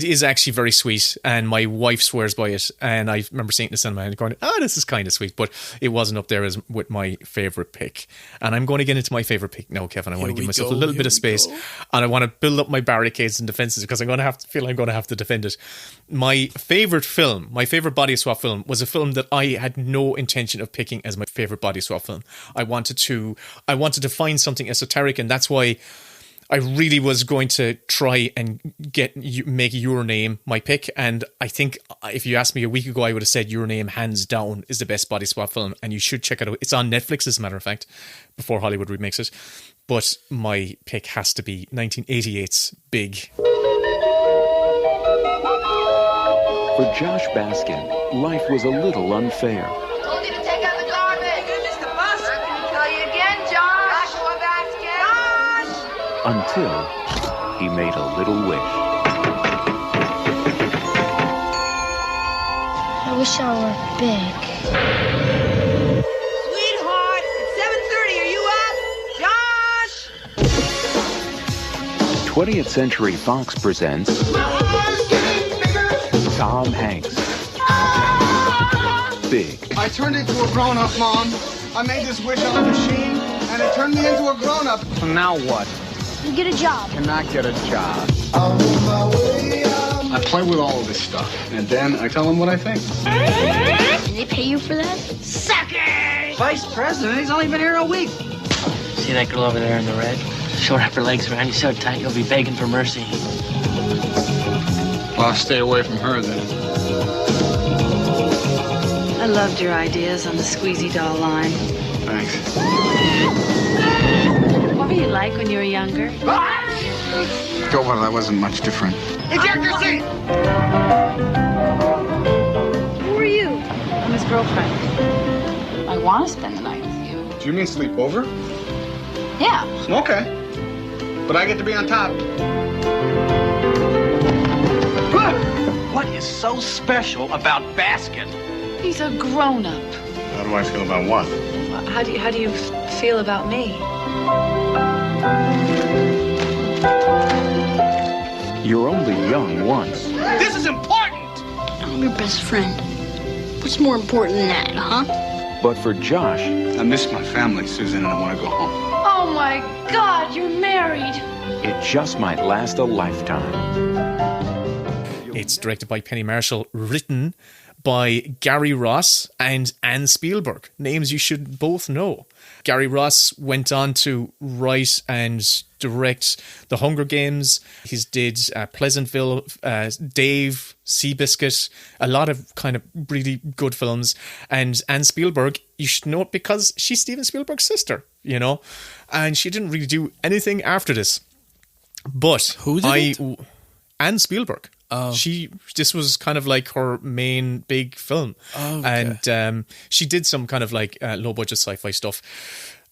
is actually very sweet, and my wife swears by it. And I remember seeing it in the cinema and going, this is kind of sweet, but it wasn't up there as with my favorite pick. And I'm going to get into my favorite pick now, Kevin. I want to give myself a little bit of space, and I want to build up my barricades and defenses because I'm going to have to defend it. My favorite film, my favorite body swap film, was a film that I had no intention of picking as my favorite body swap film. I wanted to find something esoteric, and that's why I really was going to try and make Your Name my pick. And I think if you asked me a week ago, I would have said Your Name, hands down, is the best body swap film, and you should check it out. It's on Netflix, as a matter of fact, before Hollywood remakes it. But my pick has to be 1988's Big. For Josh Baskin, life was a little unfair. Told you to take out the garbage. Goodness, the bus. I'm going to tell you again, Josh. Joshua Baskin. Until he made a little wish. I wish I were big. Sweetheart, it's 7:30. Are you up? Josh! 20th Century Fox presents Tom Hanks. Big. I turned into a grown-up, Mom. I made this wish on a machine, and it turned me into a grown-up. So now what? You get a job. Cannot get a job. I play with all of this stuff, and then I tell them what I think. And they pay you for that? Suckers! Vice President? He's only been here a week. See that girl over there in the red? She'll wrap her legs around you so tight you'll be begging for mercy. Well, I'll stay away from her then. I loved your ideas on the squeezy doll line. Thanks. What were you like when you were younger? Oh, well, I wasn't much different. Eject your seat! Who are you? I'm a his girlfriend. I want to spend the night with you. Do you mean sleep over? Yeah. Okay. But I get to be on top. What is so special about Baskin? He's a grown-up. How do I feel about what? How do you feel about me? You're only young once. This is important! I'm your best friend. What's more important than that, huh? But for Josh, I miss my family, Susan, and I want to go home. Oh my God, you're married. it just might last a lifetime. It's directed by Penny Marshall, written by Gary Ross and Anne Spielberg, names you should both know. Gary Ross went on to write and direct The Hunger Games. He did Pleasantville, Dave, Seabiscuit, a lot of kind of really good films. And Anne Spielberg, you should know it because she's Steven Spielberg's sister, you know, and she didn't really do anything after this. But who did it? Anne Spielberg. Oh. This was kind of like her main big film. Oh, okay. And she did some kind of like low budget sci-fi stuff.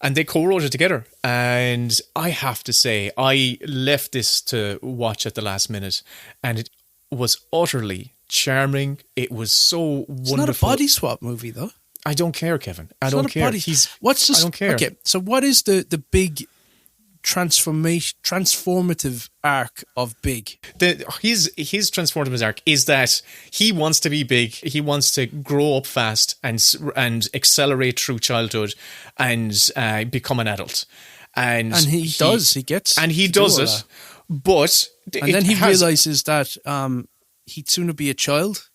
And they co-wrote it together. And I have to say, I left this to watch at the last minute. And it was utterly charming. It was so wonderful. It's not a body swap movie, though. I don't care, Kevin. I It's don't not a care. body- What's this? I don't care. Okay, so what is the big transformative arc of Big? His transformative arc is that he wants to be big. He wants to grow up fast and accelerate through childhood and become an adult. And he does. He gets and he to do does all it. that. But And then he realizes that he'd sooner be a child.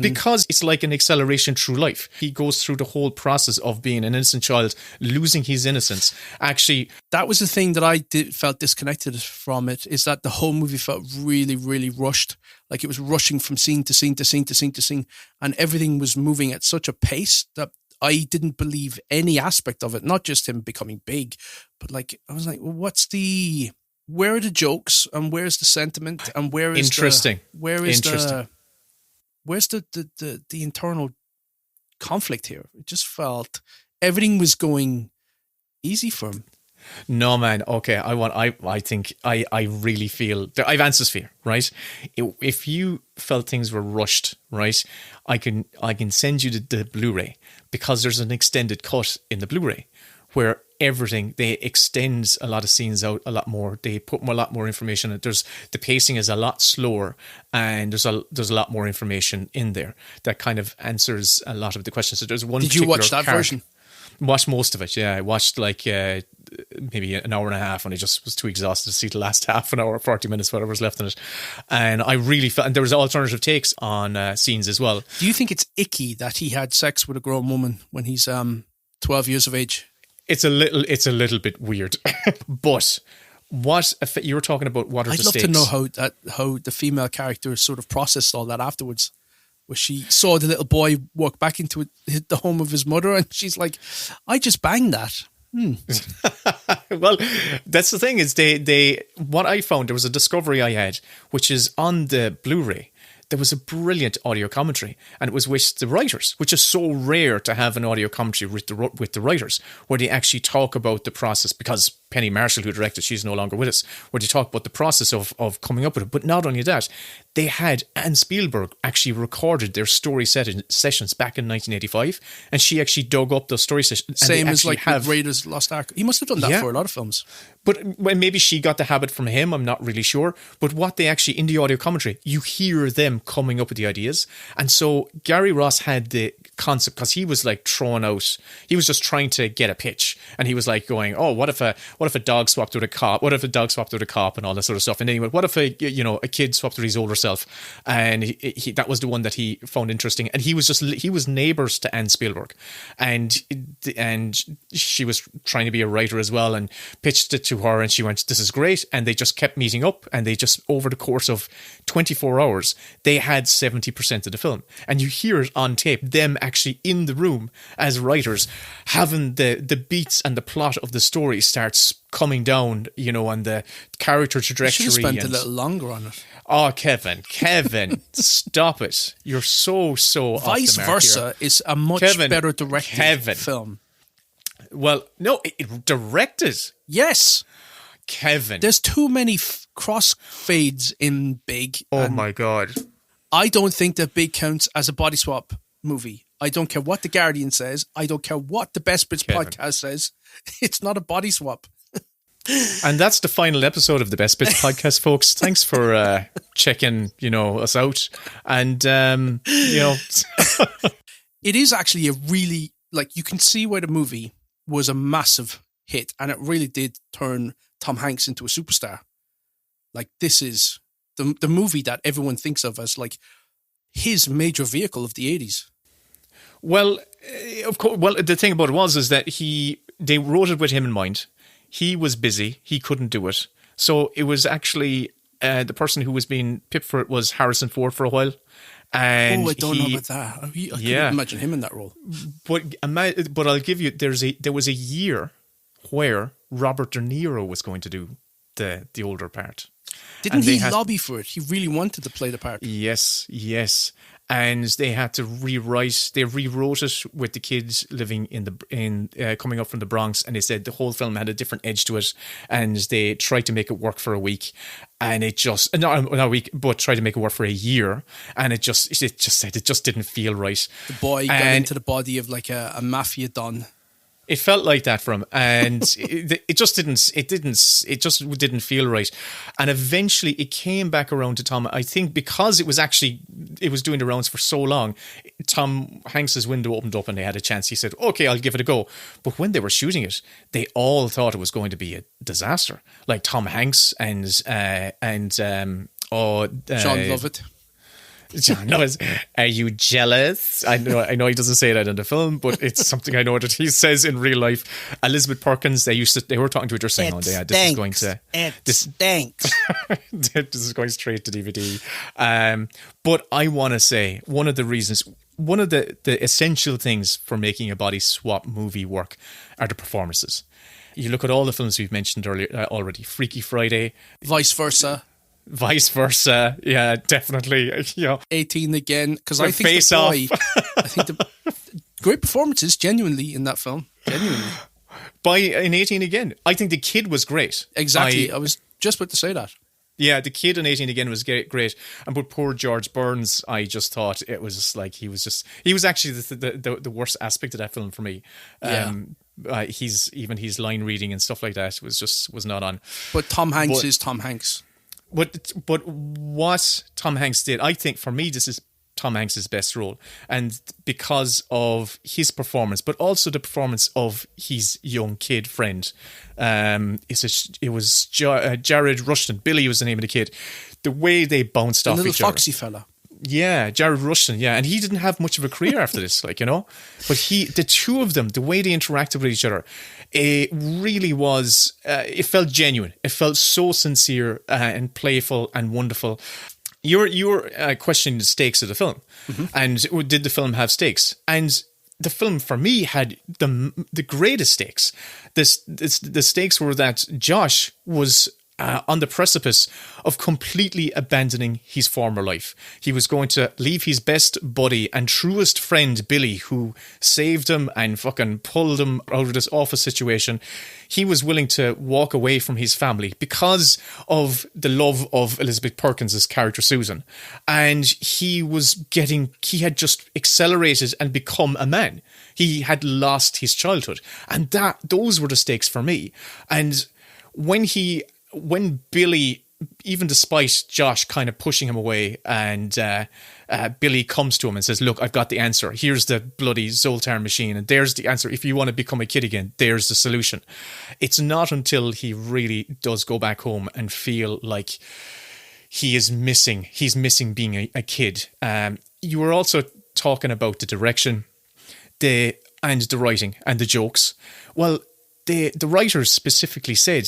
Because it's like an acceleration through life. He goes through the whole process of being an innocent child, losing his innocence. Actually, that was the thing that I felt disconnected from it, is that the whole movie felt really, really rushed. Like it was rushing from scene to scene to scene to scene to scene. And everything was moving at such a pace that I didn't believe any aspect of it. Not just him becoming big, but like, I was like, well, where are the jokes and where's the sentiment and where is Interesting. Where's the internal conflict here? It just felt everything was going easy for him. No, man. Okay, I really feel I have answers for you, right? If you felt things were rushed, right, I can send you the Blu-ray, because there's an extended cut in the Blu-ray where they extend a lot of scenes out a lot more. They put a lot more information. The pacing is a lot slower, and there's a lot more information in there that kind of answers a lot of the questions. So there's one. Did you watch that version? Watched most of it. Yeah, I watched like maybe an hour and a half, and I just was too exhausted to see the last half an hour, 40 minutes, whatever was left in it. And I really felt, and there was alternative takes on scenes as well. Do you think it's icky that he had sex with a grown woman when he's 12 years of age? It's a little bit weird, but what you were talking about? What are the stakes? I'd love to know how the female character sort of processed all that afterwards. Where she saw the little boy walk back into the home of his mother, and she's like, "I just banged that." Well, that's the thing, is they what I found, there was a discovery I had, which is on the Blu-ray. There was a brilliant audio commentary, and it was with the writers, which is so rare to have an audio commentary with the writers, where they actually talk about the process, because Penny Marshall, who directed, she's no longer with us, where they talk about the process of coming up with it. But not only that, they had Anne Spielberg actually recorded their story sessions back in 1985, and she actually dug up those story sessions. Same as like with Raiders Lost Ark. He must have done that for a lot of films. But maybe she got the habit from him, I'm not really sure. But what they actually, in the audio commentary, you hear them coming up with the ideas. And so Gary Ross had the concept, because he was like he was just trying to get a pitch. And he was like going, oh, what if a dog swapped with a cop? What if a dog swapped with a cop and all that sort of stuff? And then he went, what if a kid swapped with his older self? And he that was the one that he found interesting. And he was neighbours to Anne Spielberg. And she was trying to be a writer as well, and pitched it to her, and she went, this is great. And they just kept meeting up, and they just, over the course of 24 hours, they had 70% of the film. And you hear it on tape, them actually in the room as writers, having the beats and the plot of the story starts coming down, you know, and the character trajectory. You should have spent a little longer on it. Oh, Kevin, stop it. You're so Vice off the mark versa here. is a much better directed film. Well, no, it directed. Yes. Kevin. There's too many cross fades in Big. Oh my God. I don't think that Big counts as a body swap movie. I don't care what The Guardian says. I don't care what the Best Bits podcast says. It's not a body swap. And that's the final episode of the Best Bits podcast, folks. Thanks for checking, you know, us out. And, you know. It is actually a really, like, you can see why the movie was a massive hit. And it really did turn Tom Hanks into a superstar. Like, this is the movie that everyone thinks of as, like, his major vehicle of the 80s. Well, of course. Well, the thing about it is that they wrote it with him in mind. He was busy. He couldn't do it. So it was actually the person who was being pipped for it was Harrison Ford for a while. And I don't know about that. I couldn't imagine him in that role. But I'll give you, there was a year where Robert De Niro was going to do the older part. Didn't he lobby for it? He really wanted to play the part. Yes. And they had to rewrite. They rewrote it with the kids living coming up from the Bronx, and they said the whole film had a different edge to it, and they tried to make it work for a week, and it just not a week, but tried to make it work for a year, and it just didn't feel right. The boy got into the body of like a mafia don. It felt like that for him, and it just didn't feel right. And eventually it came back around to Tom. I think because it was doing the rounds for so long, Tom Hanks's window opened up and they had a chance. He said, okay, I'll give it a go. But when they were shooting it, they all thought it was going to be a disaster. Like Tom Hanks and John Lovett. John knows. Are you jealous? I know he doesn't say that in the film, but it's something I know that he says in real life. Elizabeth Perkins, they were talking to each other saying, "Oh, yeah, this is going to this stinks. This is going straight to DVD." But I want to say one of the essential things for making a body swap movie work are the performances. You look at all the films we've mentioned earlier already: Freaky Friday, Vice Versa, yeah, definitely. You know, 18 Again, because I think Face Off. I think the great performances genuinely in that film. Genuinely. In 18 Again, I think the kid was great. Exactly, I was just about to say that. Yeah, the kid in 18 Again was great, and but poor George Burns, I just thought it was just like he was actually the worst aspect of that film for me. Yeah. His line reading and stuff like that was not on. But Tom Hanks is Tom Hanks. But what Tom Hanks did, I think for me, this is Tom Hanks' best role. And because of his performance, but also the performance of his young kid friend. It was Jared Rushton. Billy was the name of the kid. The way they bounced off each other. The little foxy fella. Yeah, Jared Rushton, yeah. And he didn't have much of a career after this, like, you know. But the two of them, the way they interacted with each other, it really was, it felt genuine. It felt so sincere and playful and wonderful. You were questioning the stakes of the film. Mm-hmm. And did the film have stakes? And the film, for me, had the greatest stakes. The stakes were that Josh was on the precipice of completely abandoning his former life. He was going to leave his best buddy and truest friend, Billy, who saved him and fucking pulled him out of this awful situation. He was willing to walk away from his family because of the love of Elizabeth Perkins' character, Susan. And he had just accelerated and become a man. He had lost his childhood. And those were the stakes for me. And when Billy, even despite Josh kind of pushing him away, and Billy comes to him and says, look, I've got the answer. Here's the bloody Zoltar machine, and there's the answer. If you want to become a kid again, there's the solution. It's not until he really does go back home and feel like he's missing being a kid. You were also talking about the direction and the writing and the jokes. Well, the writers specifically said,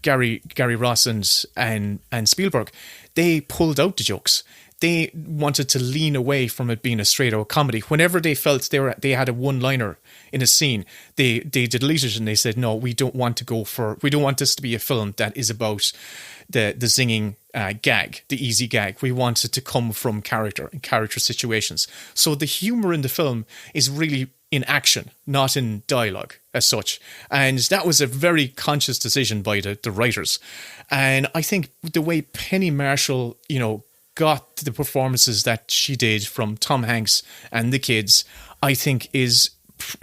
Gary Ross and Spielberg, they pulled out the jokes. they wanted to lean away from it being a straight out comedy. Whenever they felt they had a one-liner in a scene, they deleted it and they said, no, we don't want this to be a film that is about the zinging gag, the easy gag. We want it to come from character and character situations. So the humor in the film is really in action, not in dialogue as such. And that was a very conscious decision by the writers. And I think the way Penny Marshall, got the performances that she did from Tom Hanks and the kids, I think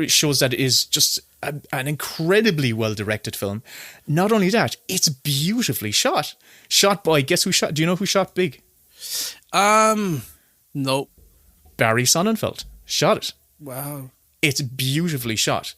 shows that it is just an incredibly well-directed film. Not only that, it's beautifully shot. Shot by, guess who shot? Do you know who shot Big? No. Barry Sonnenfeld shot it. Wow. It's beautifully shot.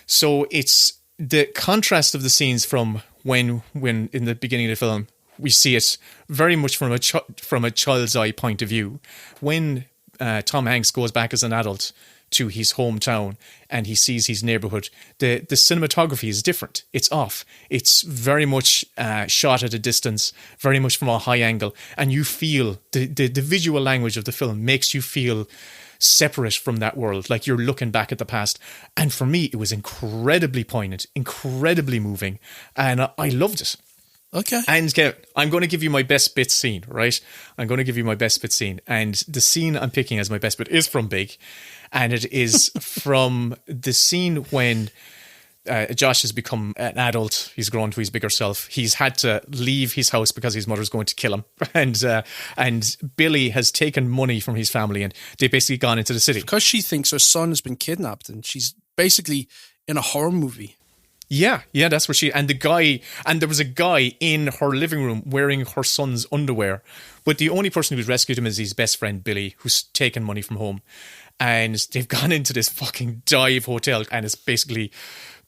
So it's the contrast of the scenes from when in the beginning of the film, we see it very much from a child's eye point of view. When Tom Hanks goes back as an adult to his hometown and he sees his neighborhood, the cinematography is different. It's off. It's very much shot at a distance, very much from a high angle, and you feel the visual language of the film makes you feel separate from that world, like you're looking back at the past. And for me, it was incredibly poignant, incredibly moving, and I loved it. Okay. And I'm going to give you my best bit scene, right? I'm going to give you my best bit scene. And the scene I'm picking as my best bit is from Big. And it is from the scene when Josh has become an adult. He's grown to his bigger self. He's had to leave his house because his mother's going to kill him. And Billy has taken money from his family and they've basically gone into the city. Because she thinks her son has been kidnapped and she's basically in a horror movie. Yeah, that's where there was a guy in her living room wearing her son's underwear, but the only person who's rescued him is his best friend Billy, who's taken money from home, and they've gone into this fucking dive hotel, and it's basically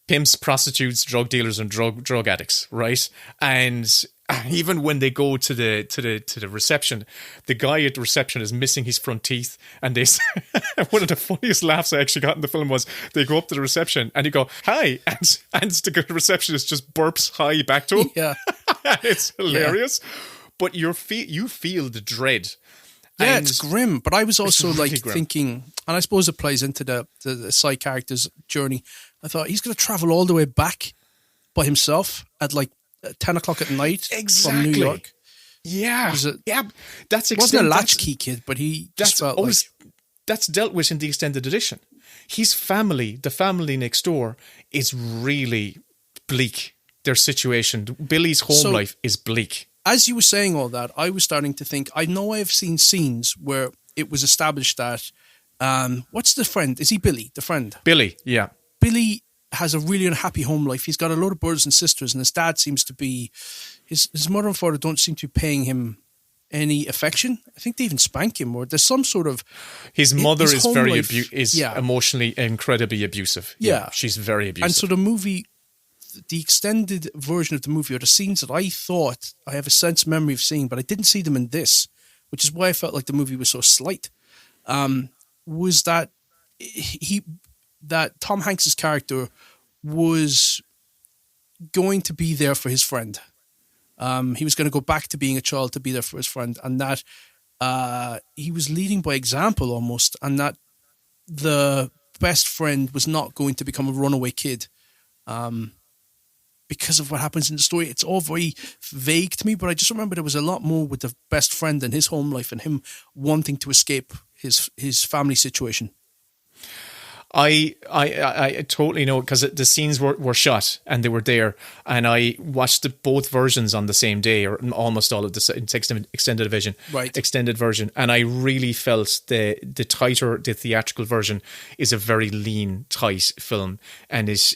pimps, prostitutes, drug dealers, and drug addicts, right? And even when they go to the reception, the guy at the reception is missing his front teeth, and they one of the funniest laughs I actually got in the film was they go up to the reception and you go hi, and the receptionist just burps hi back to him. Yeah, it's hilarious. Yeah. But you feel the dread. Yeah, it's grim. But I was also really like grim. thinking, and I suppose it plays into the side character's journey. I thought he's going to travel all the way back by himself at like 10 o'clock at night from New York. Yeah. That's wasn't a latchkey kid, but he just felt like... That's dealt with in the extended edition. His family, the family next door, is really bleak. Their situation. Billy's home life is bleak. As you were saying all that, I was starting to think, I know I've seen scenes where it was established that, what's the friend? Is he Billy, the friend? Billy, yeah. Billy has a really unhappy home life. He's got a lot of brothers and sisters, and his dad seems to be... His mother and father don't seem to be paying him any affection. I think they even spank him, or there's some sort of... His mother is very emotionally incredibly abusive. Yeah. She's very abusive. And so the movie... The extended version of the movie, or the scenes that I thought I have a sense memory of seeing, but I didn't see them in this, which is why I felt like the movie was so slight, was that that Tom Hanks's character was going to be there for his friend. He was going to go back to being a child to be there for his friend, and that he was leading by example almost, and that the best friend was not going to become a runaway kid. Because of what happens in the story. It's all very vague to me, but I just remember there was a lot more with the best friend and his home life and him wanting to escape his family situation. I totally know, because the scenes were shot and they were there, and I watched both versions on the same day, or almost all of the extended version, and I really felt the theatrical version is a very lean, tight film, and it's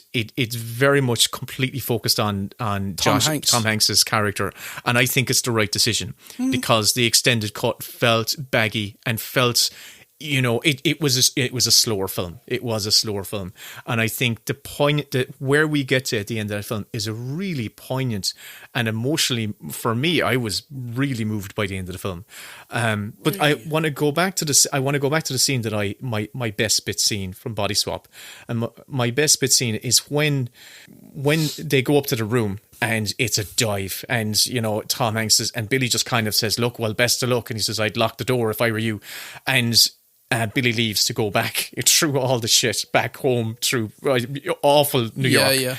very much completely focused on Tom Hanks's character, and I think it's the right decision because the extended cut felt baggy and felt... it was a slower film. It was a slower film, and I think where we get to at the end of that film is a really poignant and emotionally, for me, I was really moved by the end of the film. But I want to go back to the scene that my best bit scene from Body Swap, and my best bit scene is when they go up to the room and it's a dive. And, you know, Tom Hanks says, and Billy just kind of says, look, well, best of luck. And he says, I'd lock the door if I were you. And Billy leaves to go back through all the shit back home through awful New York. Yeah.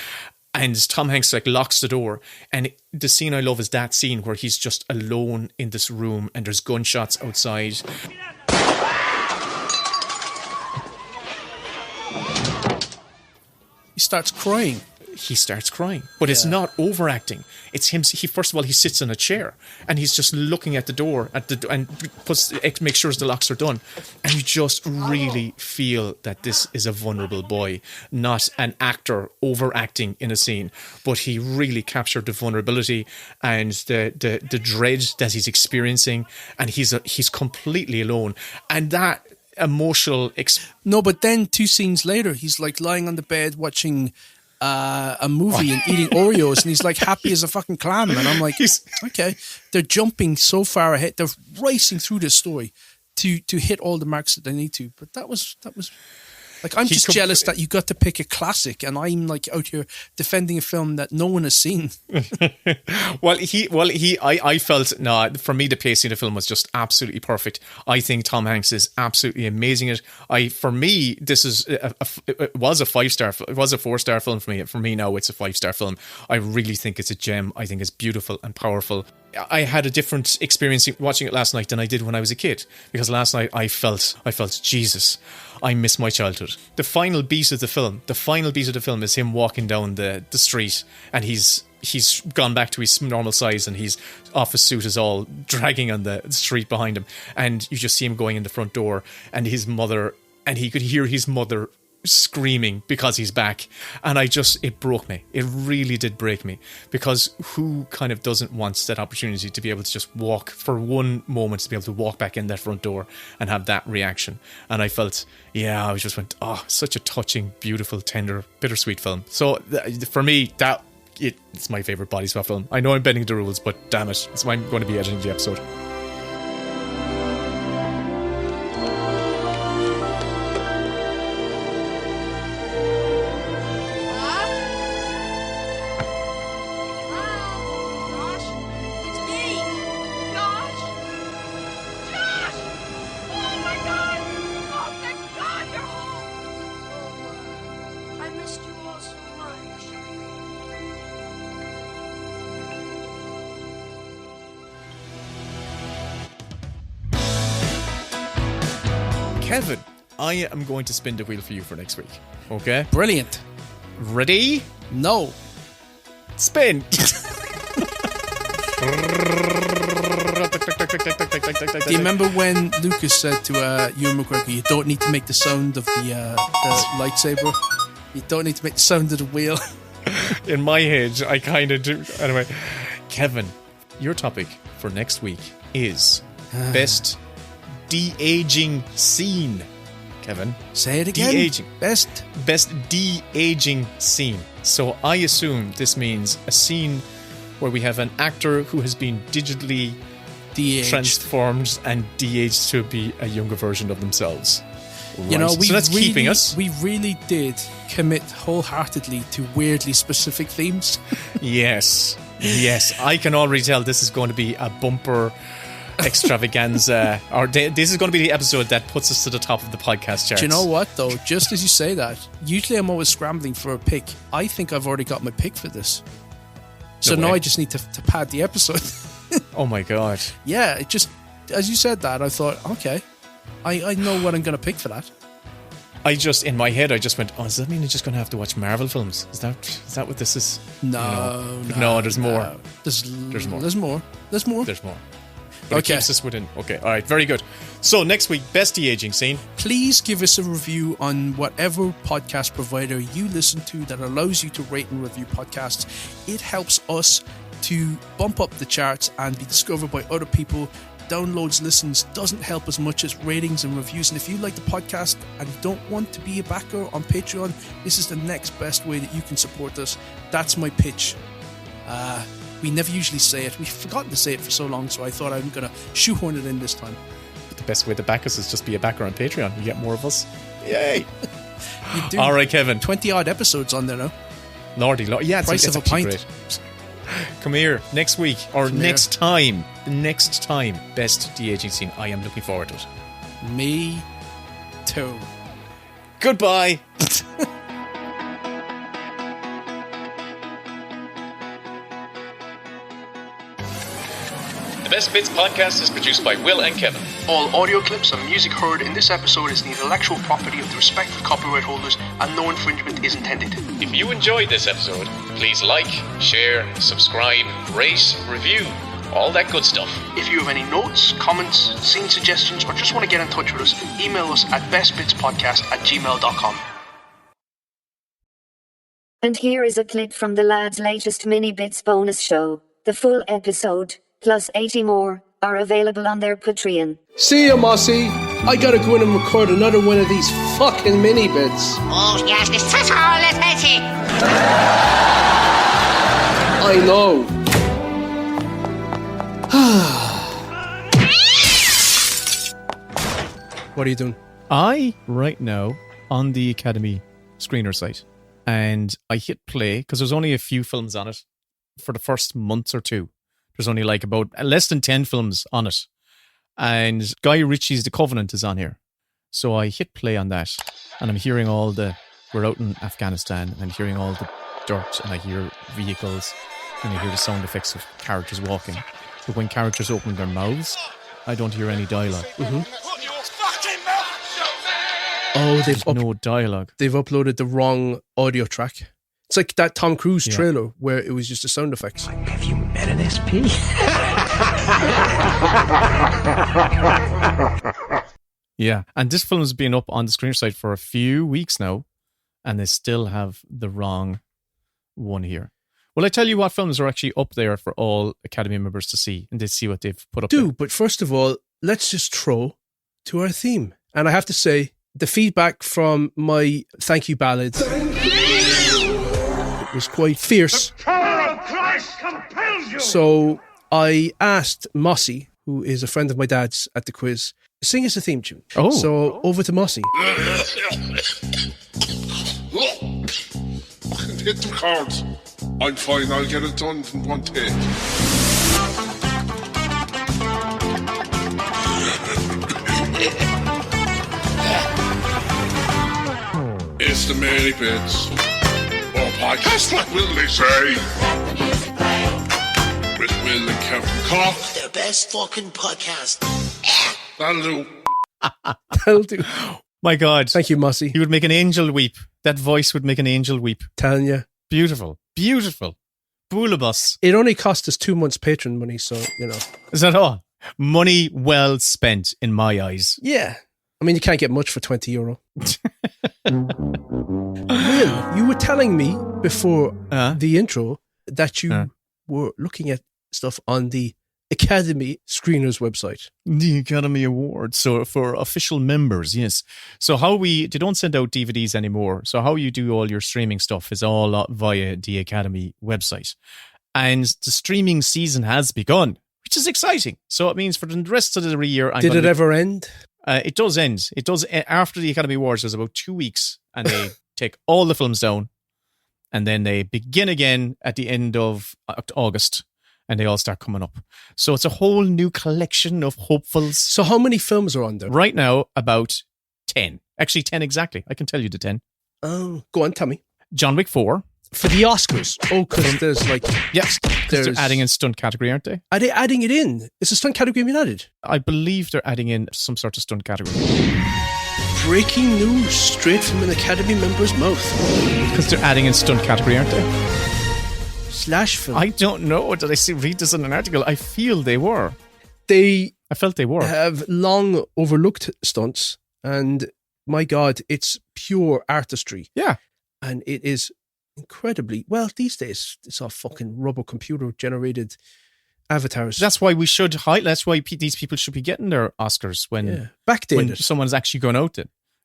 And Tom Hanks like locks the door. And the scene I love is that scene where he's just alone in this room and there's gunshots outside. He starts crying. But it's not overacting. It's him. He first of all, he sits in a chair and he's just looking at the door and makes sure the locks are done. And you just really feel that this is a vulnerable boy, not an actor overacting in a scene. But he really captured the vulnerability and the dread that he's experiencing, and he's completely alone. And that emotional. No, but then 2 scenes later, he's like lying on the bed watching a movie and eating Oreos, and he's like happy as a fucking clam. And I'm like, okay, they're jumping so far ahead, they're racing through this story to hit all the marks that they need to. But that was like, I'm just jealous that you got to pick a classic, and I'm like out here defending a film that no one has seen. I felt, no, for me, the pacing of the film was just absolutely perfect. I think Tom Hanks is absolutely amazing at it. For me, this is it was a 5-star, it was a 4-star film for me. For me now, it's a 5-star film. I really think it's a gem. I think it's beautiful and powerful. I had a different experience watching it last night than I did when I was a kid, because last night I felt Jesus, I miss my childhood. The final beat of the film is him walking down the street, and he's gone back to his normal size, and his office suit is all dragging on the street behind him, and you just see him going in the front door, and his mother, and he could hear his mother screaming because he's back. And it broke me. It really did break me, because who kind of doesn't want that opportunity to be able to just walk for one moment, to be able to walk back in that front door and have that reaction? And I felt, I just went, such a touching, beautiful, tender, bittersweet film. So for me, it's my favourite body swap film. I know I'm bending the rules, but damn it, it's I'm going to be editing the episode. Kevin, I am going to spin the wheel for you for next week. Okay? Brilliant. Ready? No. Spin. Do you remember when Lucas said to Ewan McGregor, you don't need to make the sound of the lightsaber? You don't need to make the sound of the wheel. In my head, I kind of do. Anyway, Kevin, your topic for next week is best de-aging scene. Kevin, say it again. De-aging. Best de-aging scene. So I assume this means a scene where we have an actor who has been digitally de-aged, transformed and de-aged to be a younger version of themselves. Right. You know, so that's keeping us. We really did commit wholeheartedly to weirdly specific themes. Yes. I can already tell this is going to be a bumper extravaganza, or this is going to be the episode that puts us to the top of the podcast charts. Do you know what, though? Just as you say that, usually I'm always scrambling for a pick. I think I've already got my pick for this. So now I just need to pad the episode. Oh my god. Yeah, it just, as you said that, I thought, okay, I know what I'm going to pick for that. In my head, I just went, does that mean I'm just going to have to watch Marvel films? Is that what this is? No, there's more. There's more. There's more. But it keeps us within. Okay, all right, very good. So next week, best de-aging scene. Please give us a review on whatever podcast provider you listen to that allows you to rate and review podcasts. It helps us to bump up the charts and be discovered by other people. Downloads, listens doesn't help as much as ratings and reviews. And if you like the podcast and you don't want to be a backer on Patreon, this is the next best way that you can support us. That's my pitch. We never usually say it. We've forgotten to say it for so long, so I thought I'm going to shoehorn it in this time. But the best way to back us is just be a backer on Patreon. You get more of us. Yay! You do. All right, Kevin. 20-odd episodes on there now. Lordy. Yeah, Price of a pint. Great. Come here next week or Come next time. The next time, best de-aging scene. I am looking forward to it. Me too. Goodbye. The Best Bits podcast is produced by Will and Kevin. All audio clips and music heard in this episode is the intellectual property of the respective copyright holders, and no infringement is intended. If you enjoyed this episode, please like, share, subscribe, rate, review, all that good stuff. If you have any notes, comments, scene suggestions, or just want to get in touch with us, email us at bestbitspodcast@gmail.com. And here is a clip from the lads' latest Mini Bits bonus show. The full episode, plus 80 more, are available on their Patreon. See ya, Mossy. I gotta go in and record another one of these fucking mini bits. Oh, yes, this is all it. I know. What are you doing? Right now, on the Academy screener site, and I hit play because there's only a few films on it for the first month or two. There's only like about less than 10 films on it. And Guy Ritchie's The Covenant is on here. So I hit play on that, and I'm hearing we're out in Afghanistan, and I'm hearing all the dirt, and I hear vehicles, and I hear the sound effects of characters walking. But when characters open their mouths, I don't hear any dialogue. Mm-hmm. Oh, there's no dialogue. They've uploaded the wrong audio track. It's like that Tom Cruise trailer where it was just the sound effects. Have you met an SP? Yeah, and this film has been up on the screen site for a few weeks now, and they still have the wrong one here. Well, I tell you what films are actually up there for all Academy members to see, and they see what they've put up there. But first of all, let's just throw to our theme. And I have to say, the feedback from my thank you ballad was quite fierce. The power of Christ compels you! So I asked Mossy, who is a friend of my dad's at the quiz, sing us a theme tune. Oh. So over to Mossy. Hit the cards. I'm fine, I'll get it done in one take. It's the Mini Bits. Or podcast, what will they say? With Will and Kevin Cock. The best fucking podcast. That'll do. That'll do. My God. Thank you, Mossy. He would make an angel weep. That voice would make an angel weep. Telling you. Beautiful. Beautiful. Boolabus. It only cost us 2 months Patreon money, so, you know. Is that all? Money well spent in my eyes. Yeah. I mean, you can't get much for €20. Will, you were telling me before the intro that you were looking at stuff on the Academy Screeners website. The Academy Awards. So for official members, yes. So they don't send out DVDs anymore. So how you do all your streaming stuff is all via the Academy website. And the streaming season has begun, which is exciting. So it means for the rest of the year... Did it ever end? It does end. It does. After the Academy Awards, there's about 2 weeks, and they take all the films down, and then they begin again at the end of August, and they all start coming up. So it's a whole new collection of hopefuls. So how many films are on there? Right now, about 10. Actually, 10 exactly. I can tell you the 10. Oh, go on, tell me. John Wick 4. For the Oscars. Oh, because there's like... Yes, they're adding in stunt category, aren't they? Are they adding it in? Is the stunt category being added? I believe they're adding in some sort of stunt category. Breaking news straight from an Academy member's mouth. Because they're adding in stunt category, aren't they? Slash film. I don't know. Did I read this in an article? I feel they were. I felt they were. Have long overlooked stunts, and my God, it's pure artistry. Yeah. And it is incredibly well these days. It's all fucking rubber computer generated avatars. That's why we should highlight. That's why these people should be getting their Oscars when someone's actually going out.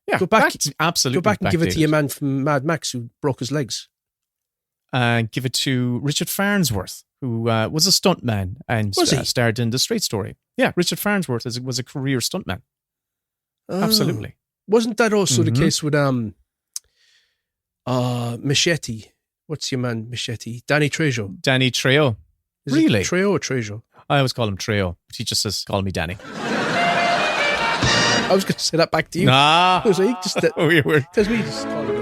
Yeah, go back. Absolutely, go back and give it to your man from Mad Max who broke his legs. Give it to Richard Farnsworth, who was a stuntman and starred in The Straight Story. Yeah, Richard Farnsworth was a career stuntman. Absolutely. Wasn't that also the case with Machete What's your man, Machete? Danny Trejo. Danny Trejo. Is Really? it Trejo or Trejo? I always call him Trejo, but he just says, call me Danny. I was going to say that back to you. Nah. I was like, just that. Weird. Because we just call him